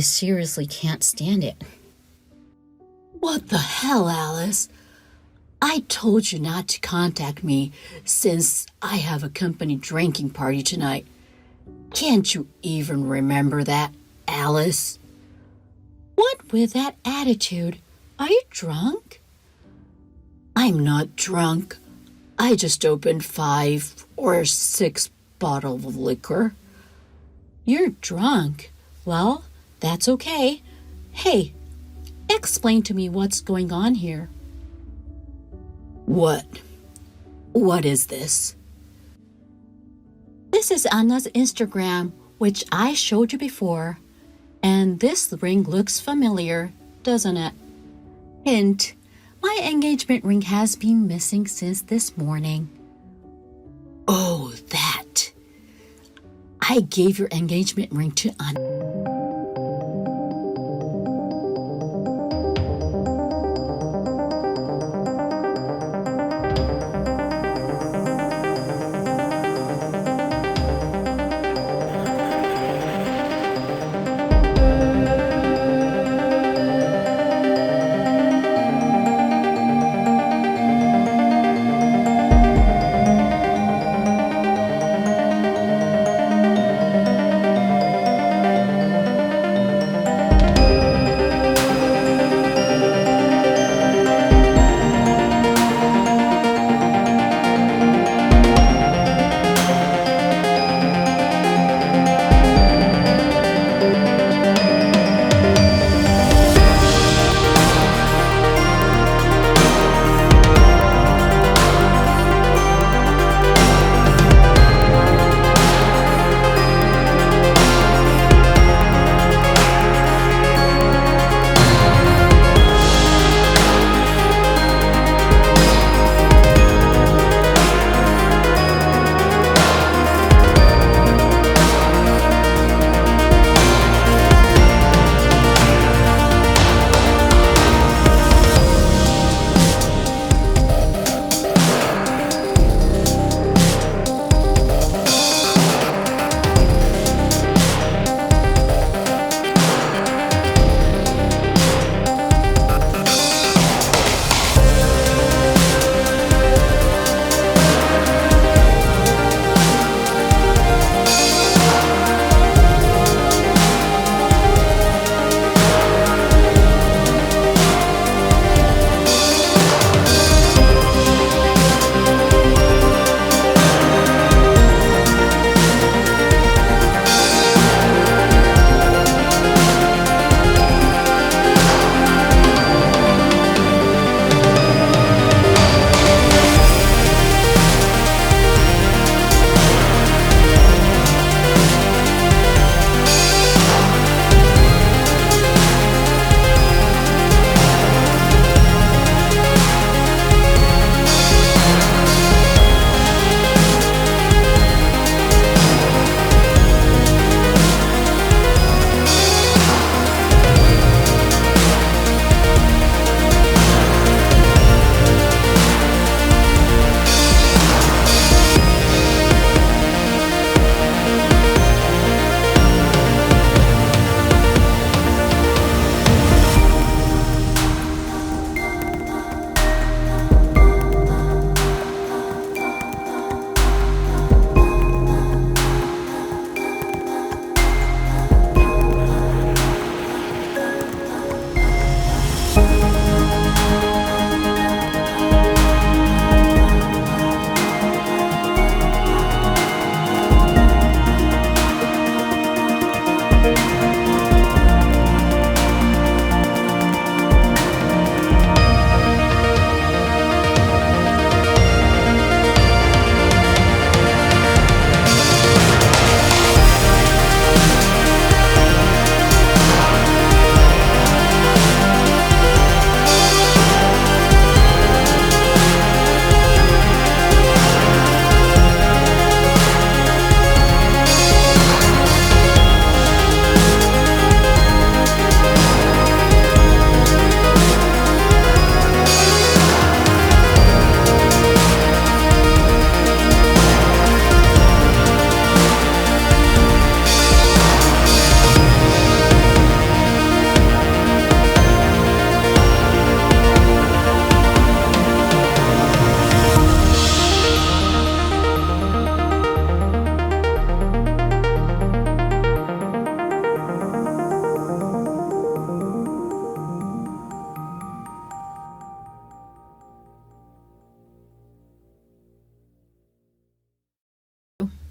seriously can't stand it. What the hell, Alice? I told you not to contact me since I have a company drinking party tonight. Can't you even remember that, Alice? What with that attitude? Are you drunk? I'm not drunk. I just opened 5 or 6 bottles of liquor. You're drunk. Well, that's okay. Hey, explain to me what's going on here. What? What is this? This is Anna's Instagram, which I showed you before. And this ring looks familiar, doesn't it? Hint, my engagement ring has been missing since this morning. Oh, that. I gave your engagement ring to Anna.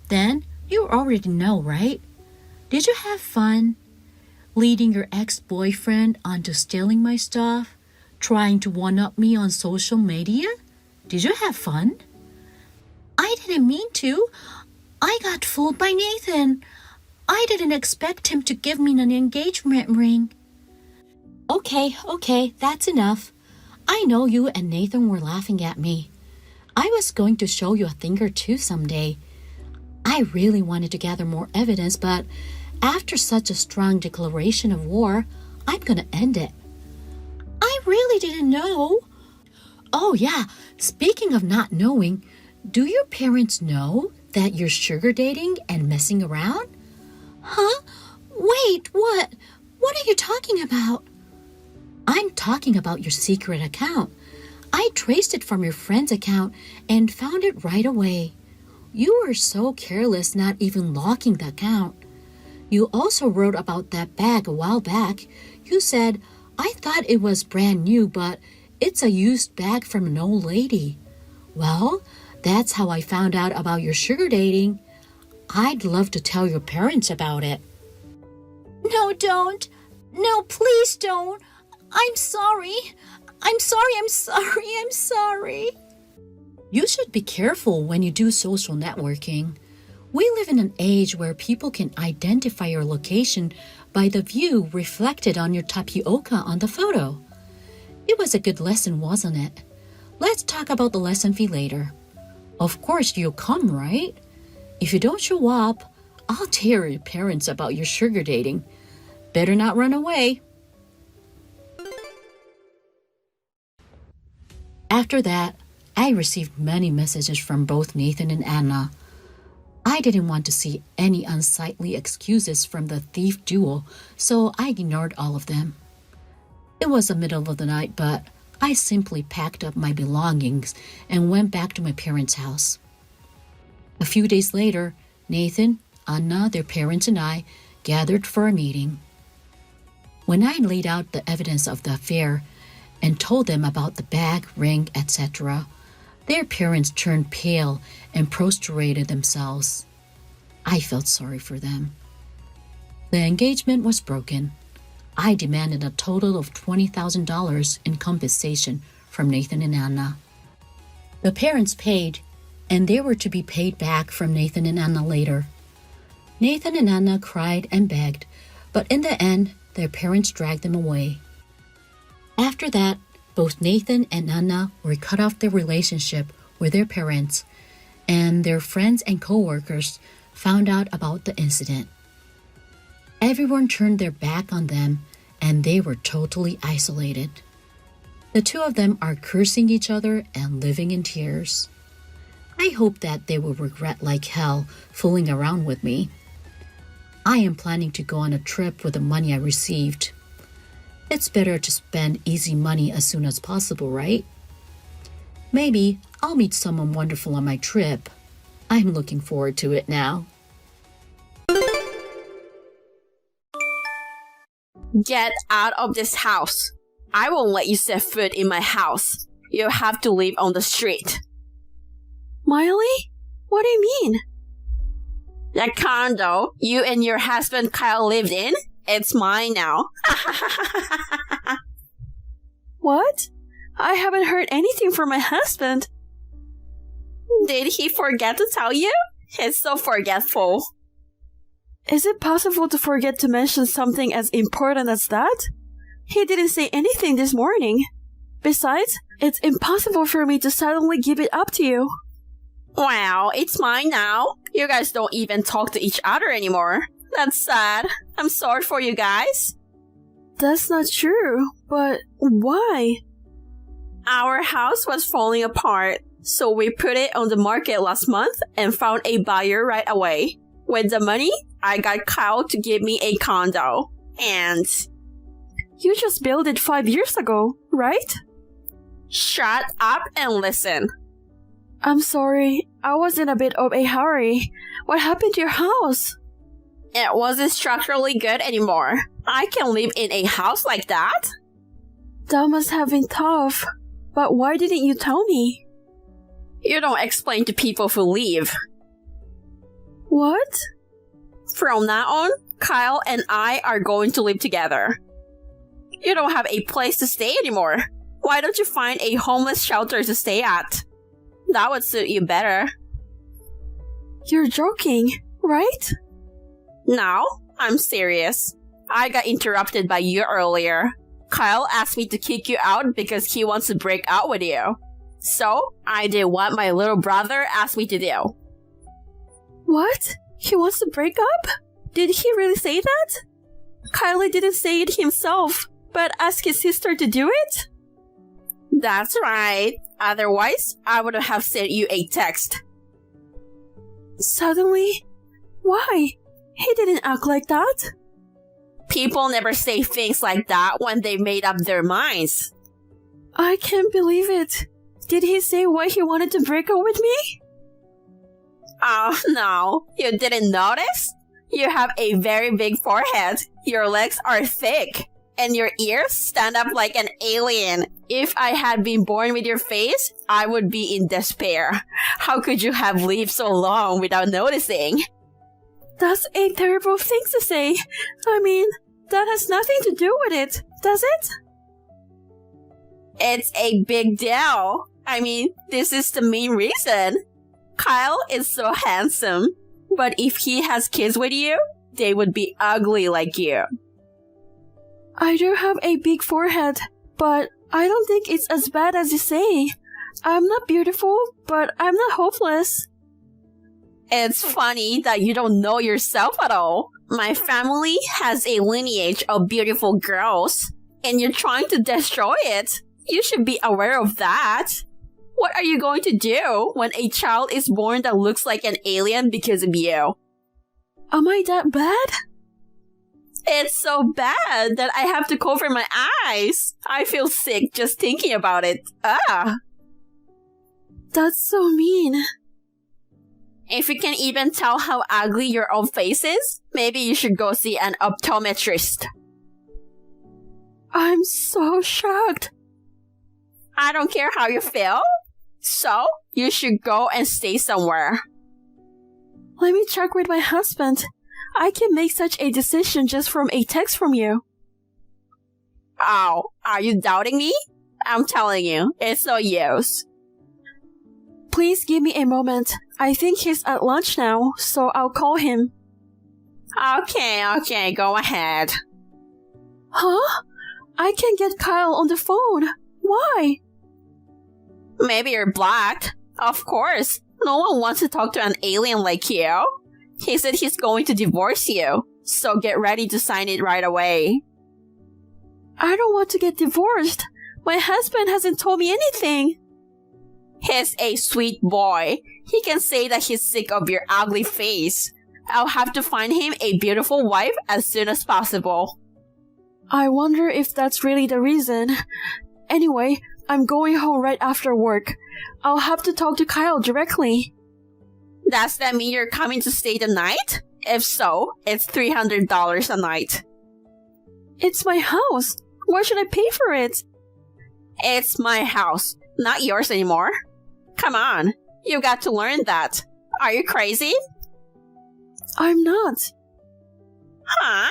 Then you already know, right? Did you have fun? Leading your ex-boyfriend onto stealing my stuff? Trying to one-up me on social media? Did you have fun? I didn't mean to. I got fooled by Nathan. I didn't expect him to give me an engagement ring. Okay, that's enough. I know you and Nathan were laughing at me. I was going to show you a thing or two someday. I really wanted to gather more evidence, but after such a strong declaration of war, I'm gonna end it. I really didn't know. Oh yeah, speaking of not knowing, do your parents know that you're sugar dating and messing around? Huh? Wait, what? What are you talking about? I'm talking about your secret account. I traced it from your friend's account and found it right away. You were so careless not even locking the account. You also wrote about that bag a while back. You said, I thought it was brand new, but it's a used bag from an old lady. Well, that's how I found out about your sugar dating. I'd love to tell your parents about it. No, don't. No, please don't. I'm sorry. I'm sorry. You should be careful when you do social networking. We live in an age where people can identify your location by the view reflected on your tapioca on the photo. It was a good lesson, wasn't it? Let's talk about the lesson fee later. Of course, you'll come, right? If you don't show up, I'll tell your parents about your sugar dating. Better not run away. After that, I received many messages from both Nathan and Anna. I didn't want to see any unsightly excuses from the thief duo, so I ignored all of them. It was the middle of the night, but I simply packed up my belongings and went back to my parents' house. A few days later, Nathan, Anna, their parents, and I gathered for a meeting. When I laid out the evidence of the affair and told them about the bag, ring, etc., their parents turned pale and prostrated themselves. I felt sorry for them. The engagement was broken. I demanded a total of $20,000 in compensation from Nathan and Anna. The parents paid, and they were to be paid back from Nathan and Anna later. Nathan and Anna cried and begged, but in the end, their parents dragged them away. After that, both Nathan and Anna were cut off their relationship with their parents, and their friends and co-workers found out about the incident. Everyone turned their back on them, and they were totally isolated. The two of them are cursing each other and living in tears. I hope that they will regret like hell fooling around with me. I am planning to go on a trip with the money I received. It's better to spend easy money as soon as possible, right? Maybe I'll meet someone wonderful on my trip. I'm looking forward to it now. Get out of this house. I won't let you set foot in my house. You'll have to live on the street. Miley? What do you mean? The condo you and your husband Kyle lived in? It's mine now. What? I haven't heard anything from my husband. Did he forget to tell you? He's so forgetful. Is it possible to forget to mention something as important as that? He didn't say anything this morning. Besides, it's impossible for me to suddenly give it up to you. Wow, it's mine now. You guys don't even talk to each other anymore. That's sad. I'm sorry for you guys. That's not true, but why? Our house was falling apart, so we put it on the market last month and found a buyer right away. With the money, I got Kyle to give me a condo. And you just built it 5 years ago, right? Shut up and listen. I'm sorry. I was in a bit of a hurry. What happened to your house? It wasn't structurally good anymore. I can't live in a house like that. That must have been tough. But why didn't you tell me? You don't explain to people who leave. What? From now on, Kyle and I are going to live together. You don't have a place to stay anymore. Why don't you find a homeless shelter to stay at? That would suit you better. You're joking, right? No, I'm serious. I got interrupted by you earlier. Kyle asked me to kick you out because he wants to break out with you. So, I did what my little brother asked me to do. What? He wants to break up? Did he really say that? Kylie didn't say it himself, but asked his sister to do it? That's right. Otherwise, I would have sent you a text. Suddenly? Why? He didn't act like that. People never say things like that when they made up their minds. I can't believe it. Did he say why he wanted to break up with me? Oh, no. You didn't notice? You have a very big forehead. Your legs are thick. And your ears stand up like an alien. If I had been born with your face, I would be in despair. How could you have lived so long without noticing? That's a terrible thing to say. I mean, that has nothing to do with it, does it? It's a big deal. I mean, this is the main reason. Kyle is so handsome. But if he has kids with you, they would be ugly like you. I do have a big forehead, but I don't think it's as bad as you say. I'm not beautiful, but I'm not hopeless. It's funny that you don't know yourself at all. My family has a lineage of beautiful girls, and you're trying to destroy it. You should be aware of that. What are you going to do when a child is born that looks like an alien because of you? Am I that bad? It's so bad that I have to cover my eyes. I feel sick just thinking about it. Ah. That's so mean. If you can even tell how ugly your own face is, maybe you should go see an optometrist. I'm so shocked. I don't care how you feel. So, you should go and stay somewhere. Let me check with my husband. I can make such a decision just from a text from you. Oh, are you doubting me? I'm telling you, it's no use. Please give me a moment. I think he's at lunch now, so I'll call him. Okay, go ahead. Huh? I can't get Kyle on the phone. Why? Maybe you're blocked. Of course. No one wants to talk to an alien like you. He said he's going to divorce you, so get ready to sign it right away. I don't want to get divorced. My husband hasn't told me anything. He's a sweet boy. He can say that he's sick of your ugly face. I'll have to find him a beautiful wife as soon as possible. I wonder if that's really the reason. Anyway, I'm going home right after work. I'll have to talk to Kyle directly. Does that mean you're coming to stay the night? If so, it's $300 a night. It's my house. Why should I pay for it? It's my house, not yours anymore. Come on, you got to learn that. Are you crazy? I'm not. Huh?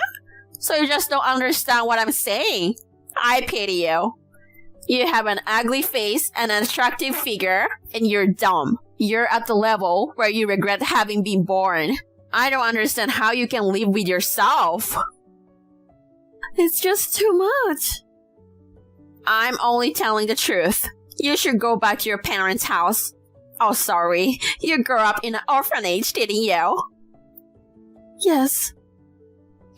So you just don't understand what I'm saying. I pity you. You have an ugly face and an attractive figure, and you're dumb. You're at the level where you regret having been born. I don't understand how you can live with yourself. It's just too much. I'm only telling the truth. You should go back to your parents' house. Oh, sorry. You grew up in an orphanage, didn't you? Yes.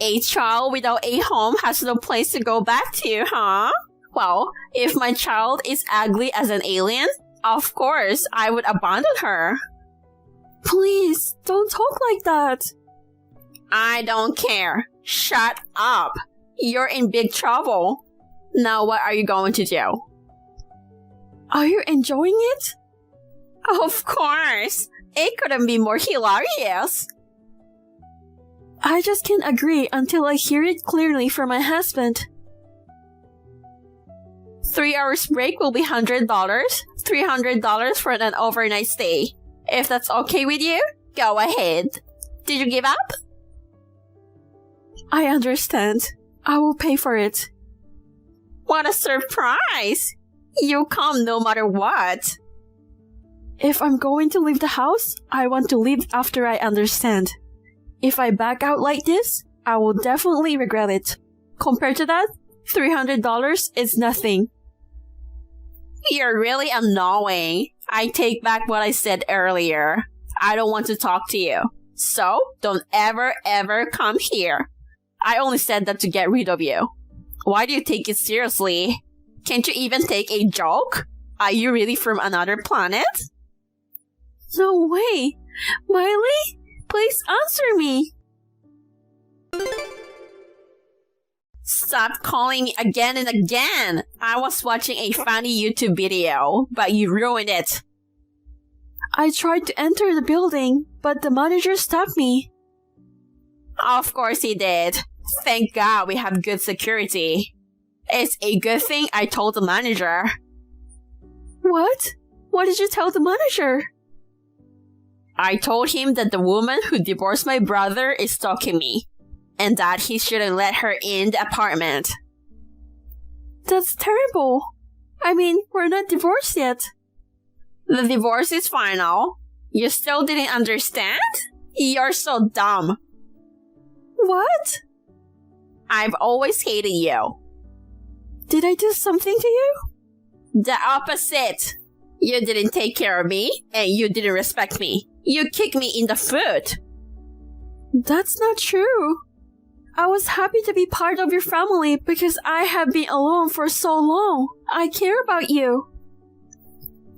A child without a home has no place to go back to, huh? Well, if my child is ugly as an alien, of course I would abandon her. Please, don't talk like that. I don't care. Shut up. You're in big trouble. Now what are you going to do? Are you enjoying it? Of course. It couldn't be more hilarious. I just can't agree until I hear it clearly from my husband. 3 hours break will be $100, $300 for an overnight stay. If that's okay with you, go ahead. Did you give up? I understand. I will pay for it. What a surprise! You come no matter what. If I'm going to leave the house, I want to leave after I understand. If I back out like this, I will definitely regret it. Compared to that, $300 is nothing. You're really annoying. I take back what I said earlier. I don't want to talk to you. So, don't ever come here. I only said that to get rid of you. Why do you take it seriously? Can't you even take a joke? Are you really from another planet? No way! Miley, please answer me! Stop calling me again and again! I was watching a funny YouTube video, but you ruined it. I tried to enter the building, but the manager stopped me. Of course he did. Thank God we have good security. It's a good thing I told the manager. What? What did you tell the manager? I told him that the woman who divorced my brother is stalking me, and that he shouldn't let her in the apartment. That's terrible. I mean, we're not divorced yet. The divorce is final. You still didn't understand? You're so dumb. What? I've always hated you. Did I do something to you? The opposite. You didn't take care of me, and you didn't respect me. You kicked me in the foot. That's not true. I was happy to be part of your family because I have been alone for so long. I care about you.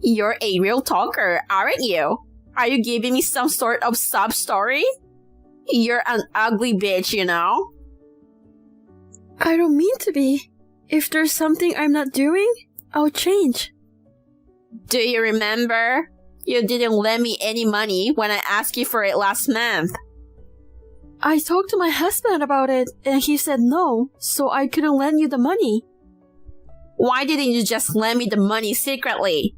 You're a real talker, aren't you? Are you giving me some sort of sob story? You're an ugly bitch, you know? I don't mean to be. If there's something I'm not doing, I'll change. Do you remember? You didn't lend me any money when I asked you for it last month. I talked to my husband about it, and he said no, so I couldn't lend you the money. Why didn't you just lend me the money secretly?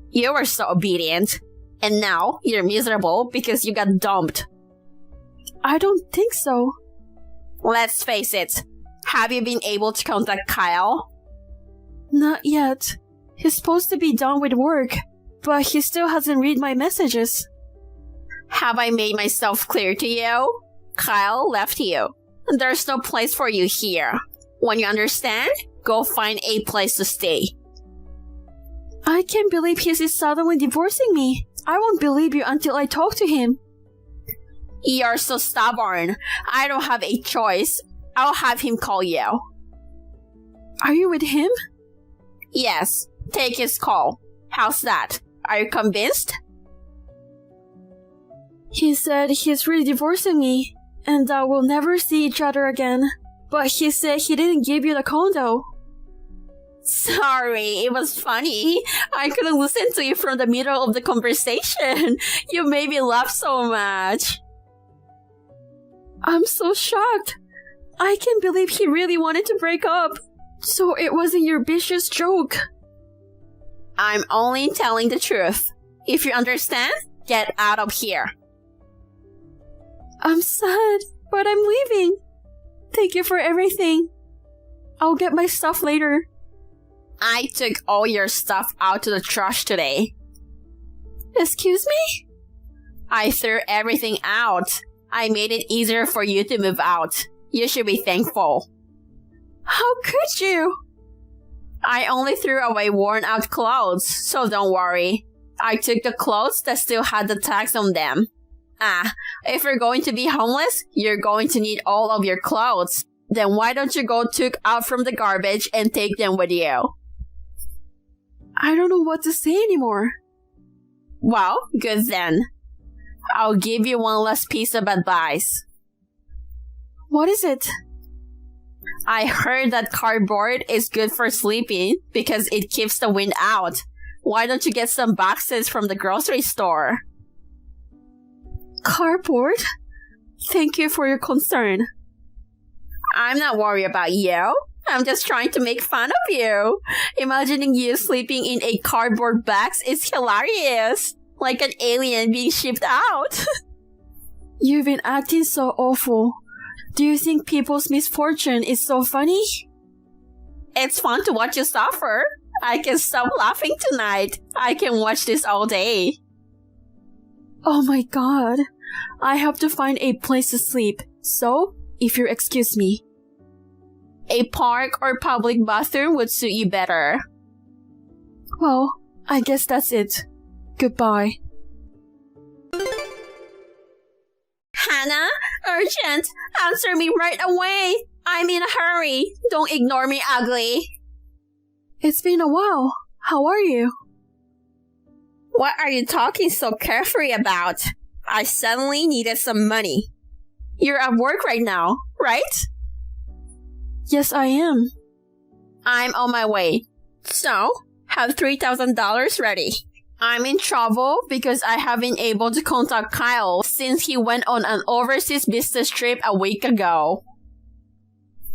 You were so obedient, and now you're miserable because you got dumped. I don't think so. Let's face it. Have you been able to contact Kyle? Not yet. He's supposed to be done with work, but he still hasn't read my messages. Have I made myself clear to you? Kyle left you. There's no place for you here. When you understand, go find a place to stay. I can't believe he's suddenly divorcing me. I won't believe you until I talk to him. You're so stubborn. I don't have a choice. I'll have him call you. Are you with him? Yes. Take his call. How's that? Are you convinced? He said he's really divorcing me, and that we'll never see each other again. But he said he didn't give you the condo. Sorry, it was funny. I couldn't listen to you from the middle of the conversation. You made me laugh so much. I'm so shocked. I can't believe he really wanted to break up. So it wasn't your vicious joke. I'm only telling the truth. If you understand, get out of here. I'm sad, but I'm leaving. Thank you for everything. I'll get my stuff later. I took all your stuff out to the trash today. Excuse me? I threw everything out. I made it easier for you to move out. You should be thankful. How could you? I only threw away worn-out clothes, so don't worry. I took the clothes that still had the tags on them. If you're going to be homeless, you're going to need all of your clothes. Then why don't you go took out from the garbage and take them with you? I don't know what to say anymore. Well, good then. I'll give you one last piece of advice. What is it? I heard that cardboard is good for sleeping because it keeps the wind out. Why don't you get some boxes from the grocery store? Cardboard? Thank you for your concern. I'm not worried about you. I'm just trying to make fun of you. Imagining you sleeping in a cardboard box is hilarious. Like an alien being shipped out. You've been acting so awful. Do you think people's misfortune is so funny? It's fun to watch you suffer. I can stop laughing tonight. I can watch this all day. Oh my god. I have to find a place to sleep. So, if you excuse me. A park or public bathroom would suit you better. Well, I guess that's it. Goodbye. Hannah, urgent! Answer me right away! I'm in a hurry. Don't ignore me, ugly. It's been a while. How are you? What are you talking so carefree about? I suddenly needed some money. You're at work right now, right? Yes, I am. I'm on my way. So, have $3,000 ready. I'm in trouble because I haven't been able to contact Kyle since he went on an overseas business trip a week ago.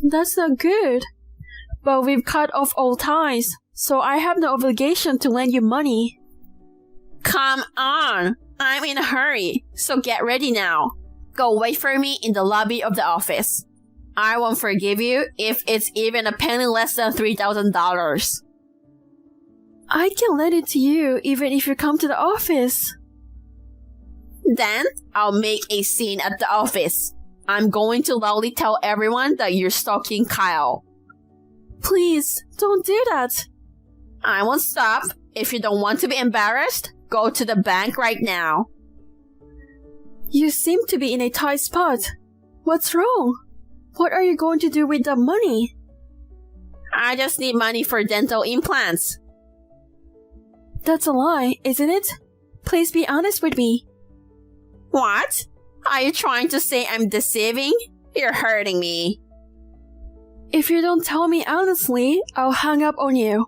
That's not good. But we've cut off all ties, so I have no obligation to lend you money. Come on! I'm in a hurry, so get ready now. Go wait for me in the lobby of the office. I won't forgive you if it's even a penny less than $3,000. I can lend it to you even if you come to the office. Then, I'll make a scene at the office. I'm going to loudly tell everyone that you're stalking Kyle. Please, don't do that. I won't stop. If you don't want to be embarrassed, go to the bank right now. You seem to be in a tight spot. What's wrong? What are you going to do with the money? I just need money for dental implants. That's a lie, isn't it? Please be honest with me. What? Are you trying to say I'm deceiving? You're hurting me. If you don't tell me honestly, I'll hang up on you.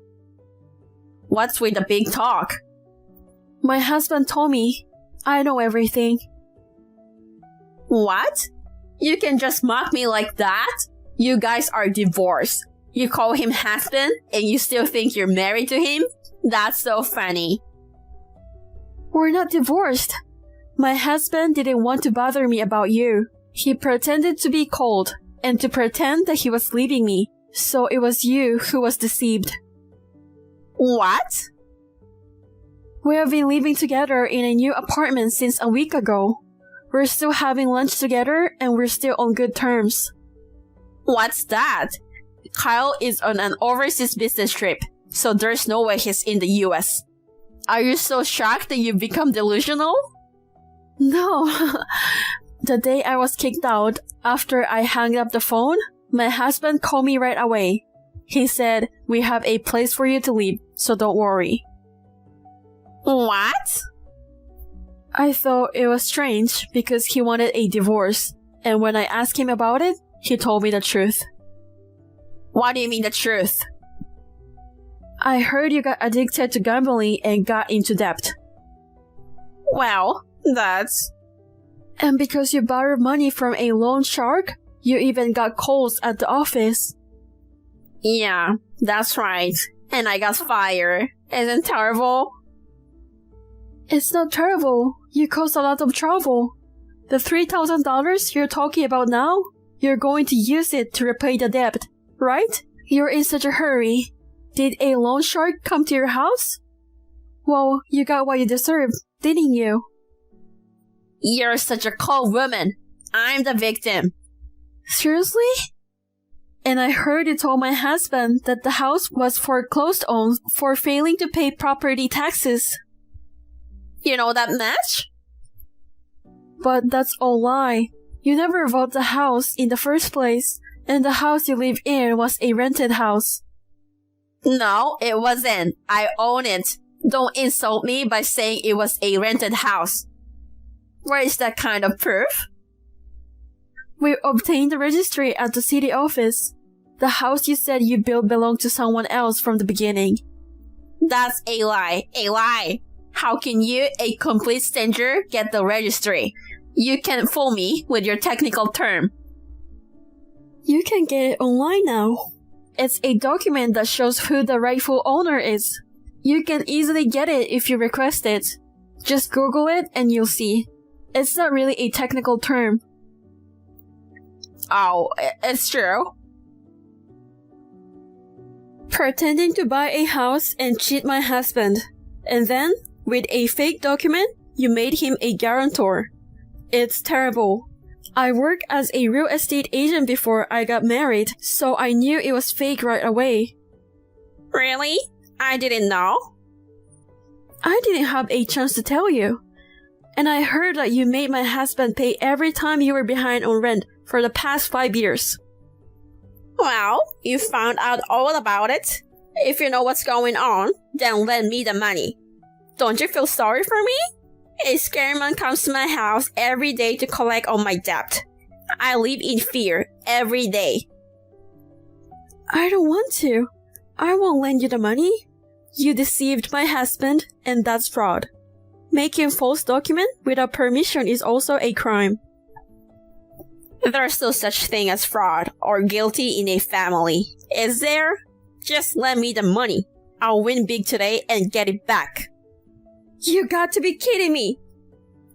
What's with the big talk? My husband told me. I know everything. What? You can just mock me like that? You guys are divorced. You call him husband and you still think you're married to him? That's so funny. We're not divorced. My husband didn't want to bother me about you. He pretended to be cold and to pretend that he was leaving me. So it was you who was deceived. What? We have been living together in a new apartment since a week ago. We're still having lunch together and we're still on good terms. What's that? Kyle is on an overseas business trip, so there's no way he's in the US. Are you so shocked that you've become delusional? No. The day I was kicked out, after I hung up the phone, my husband called me right away. He said, "We have a place for you to live, so don't worry." What? I thought it was strange because he wanted a divorce, and when I asked him about it, he told me the truth. What do you mean the truth? I heard you got addicted to gambling and got into debt. Well, that's... And because you borrowed money from a loan shark, you even got calls at the office. Yeah, that's right. And I got fired. Isn't terrible? It's not terrible. You caused a lot of trouble. The $3,000 you're talking about now, you're going to use it to repay the debt, right? You're in such a hurry. Did a loan shark come to your house? Well, you got what you deserved, didn't you? You're such a cold woman. I'm the victim. Seriously? And I heard you told my husband that the house was foreclosed on for failing to pay property taxes. You know that much? But that's all lie. You never bought the house in the first place, and the house you live in was a rented house. No, it wasn't. I own it. Don't insult me by saying it was a rented house. Where is that kind of proof? We obtained the registry at the city office. The house you said you built belonged to someone else from the beginning. That's a lie. A lie. How can you, a complete stranger, get the registry? You can't fool me with your technical term. You can get it online now. It's a document that shows who the rightful owner is. You can easily get it if you request it. Just Google it and you'll see. It's not really a technical term. Oh, it's true. Pretending to buy a house and cheat my husband. And then, with a fake document, you made him a guarantor. It's terrible. I worked as a real estate agent before I got married, so I knew it was fake right away. Really? I didn't know. I didn't have a chance to tell you. And I heard that you made my husband pay every time you were behind on rent for the past 5 years. Well, you found out all about it. If you know what's going on, then lend me the money. Don't you feel sorry for me? A scary man comes to my house every day to collect all my debt. I live in fear every day. I don't want to. I won't lend you the money. You deceived my husband, and that's fraud. Making false document without permission is also a crime. There's no such thing as fraud or guilty in a family, is there? Just lend me the money. I'll win big today and get it back. You got to be kidding me.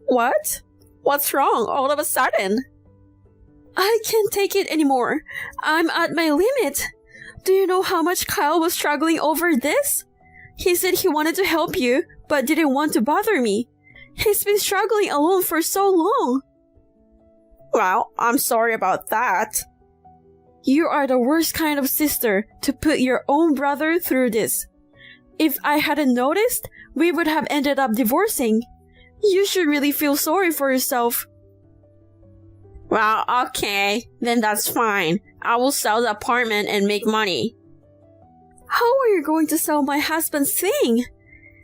What? What's wrong all of a sudden? I can't take it anymore. I'm at my limit. Do you know how much Kyle was struggling over this? He said he wanted to help you, but didn't want to bother me. He's been struggling alone for so long. Well, I'm sorry about that. You are the worst kind of sister to put your own brother through this. If I hadn't noticed, we would have ended up divorcing. You should really feel sorry for yourself. Well, okay, then that's fine. I will sell the apartment and make money. How are you going to sell my husband's thing?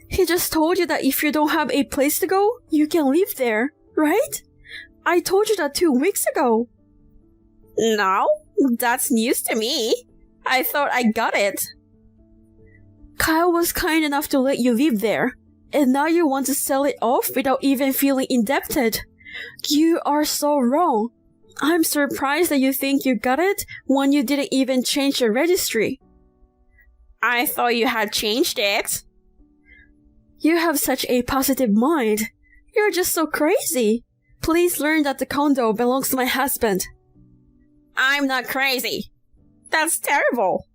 He just told you that if you don't have a place to go, you can live there, right? I told you that 2 weeks ago. No, that's news to me. I thought I got it. Kyle was kind enough to let you live there, and now you want to sell it off without even feeling indebted. You are so wrong. I'm surprised that you think you got it when you didn't even change your registry. I thought you had changed it. You have such a positive mind. You're just so crazy. Please learn that the condo belongs to my husband. I'm not crazy. That's terrible.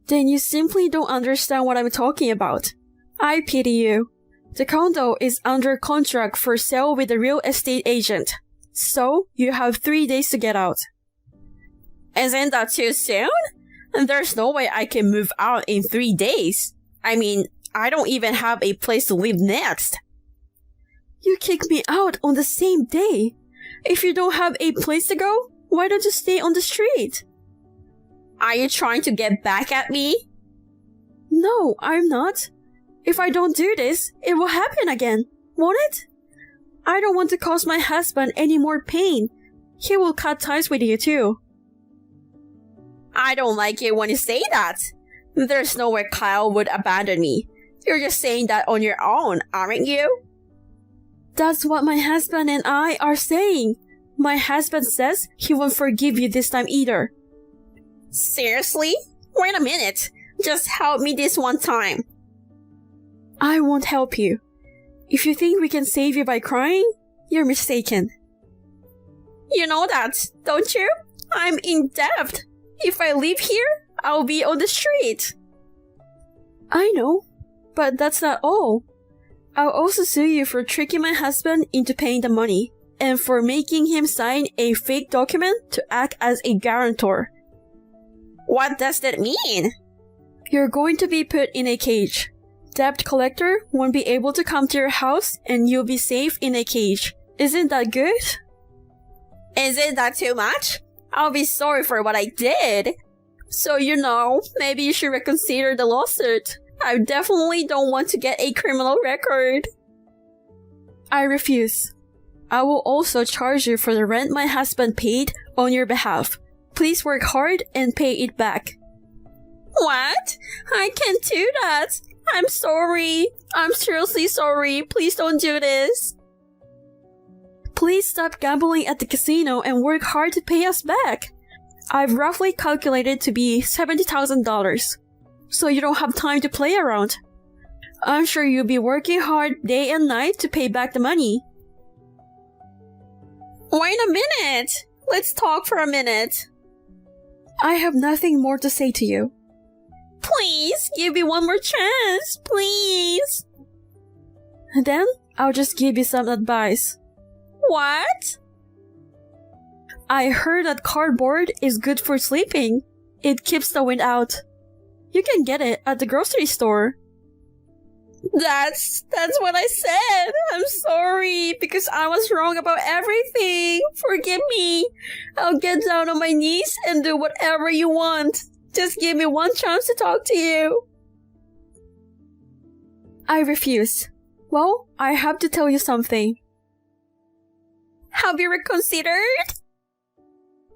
Then you simply don't understand what I'm talking about. I pity you. The condo is under contract for sale with a real estate agent. So, you have 3 days to get out. Isn't that too soon? There's no way I can move out in 3 days. I mean, I don't even have a place to live next. You kick me out on the same day. If you don't have a place to go, why don't you stay on the street? Are you trying to get back at me? No, I'm not. If I don't do this, it will happen again, won't it? I don't want to cause my husband any more pain. He will cut ties with you too. I don't like it when you say that. There's no way Kyle would abandon me. You're just saying that on your own, aren't you? That's what my husband and I are saying. My husband says he won't forgive you this time either. Seriously? Wait a minute. Just help me this one time. I won't help you. If you think we can save you by crying, you're mistaken. You know that, don't you? I'm in debt. If I live here, I'll be on the street. I know, but that's not all. I'll also sue you for tricking my husband into paying the money and for making him sign a fake document to act as a guarantor. What does that mean? You're going to be put in a cage. Debt collector won't be able to come to your house and you'll be safe in a cage. Isn't that good? Isn't that too much? I'll be sorry for what I did. So, maybe you should reconsider the lawsuit. I definitely don't want to get a criminal record. I refuse. I will also charge you for the rent my husband paid on your behalf. Please work hard and pay it back. What? I can't do that. I'm sorry. I'm seriously sorry. Please don't do this. Please stop gambling at the casino and work hard to pay us back. I've roughly calculated to be $70,000. So you don't have time to play around. I'm sure you'll be working hard day and night to pay back the money. Wait a minute. Let's talk for a minute. I have nothing more to say to you. Please, give me one more chance. Please. And then I'll just give you some advice. What? I heard that cardboard is good for sleeping. It keeps the wind out. You can get it at the grocery store. That's what I said. I'm sorry because I was wrong about everything. Forgive me. I'll get down on my knees and do whatever you want. Just give me one chance to talk to you. I refuse. Well, I have to tell you something. Have you reconsidered?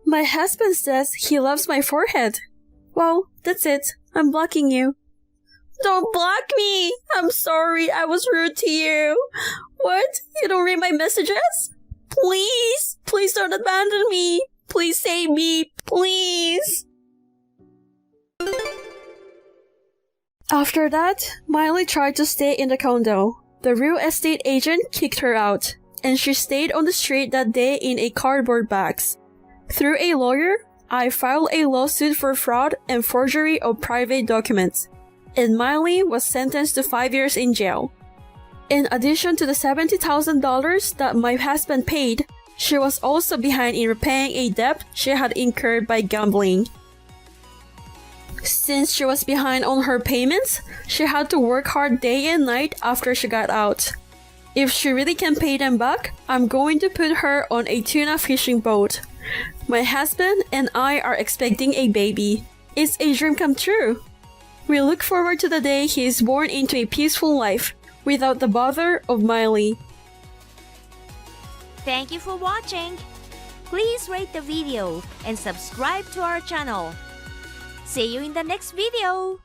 My husband says he loves my forehead. Well, that's it. I'm blocking you. Don't block me. I'm sorry I was rude to you. What? You don't read my messages? Please. Please don't abandon me. Please save me. Please. After that, Miley tried to stay in the condo. The real estate agent kicked her out, and she stayed on the street that day in a cardboard box. Through a lawyer, I filed a lawsuit for fraud and forgery of private documents, and Miley was sentenced to 5 years in jail. In addition to the $70,000 that my husband paid, she was also behind in repaying a debt she had incurred by gambling. Since she was behind on her payments, she had to work hard day and night after she got out. If she really can pay them back, I'm going to put her on a tuna fishing boat. My husband and I are expecting a baby. It's a dream come true. We look forward to the day he is born into a peaceful life, without the bother of Miley. Thank you for watching. Please rate the video and subscribe to our channel. See you in the next video.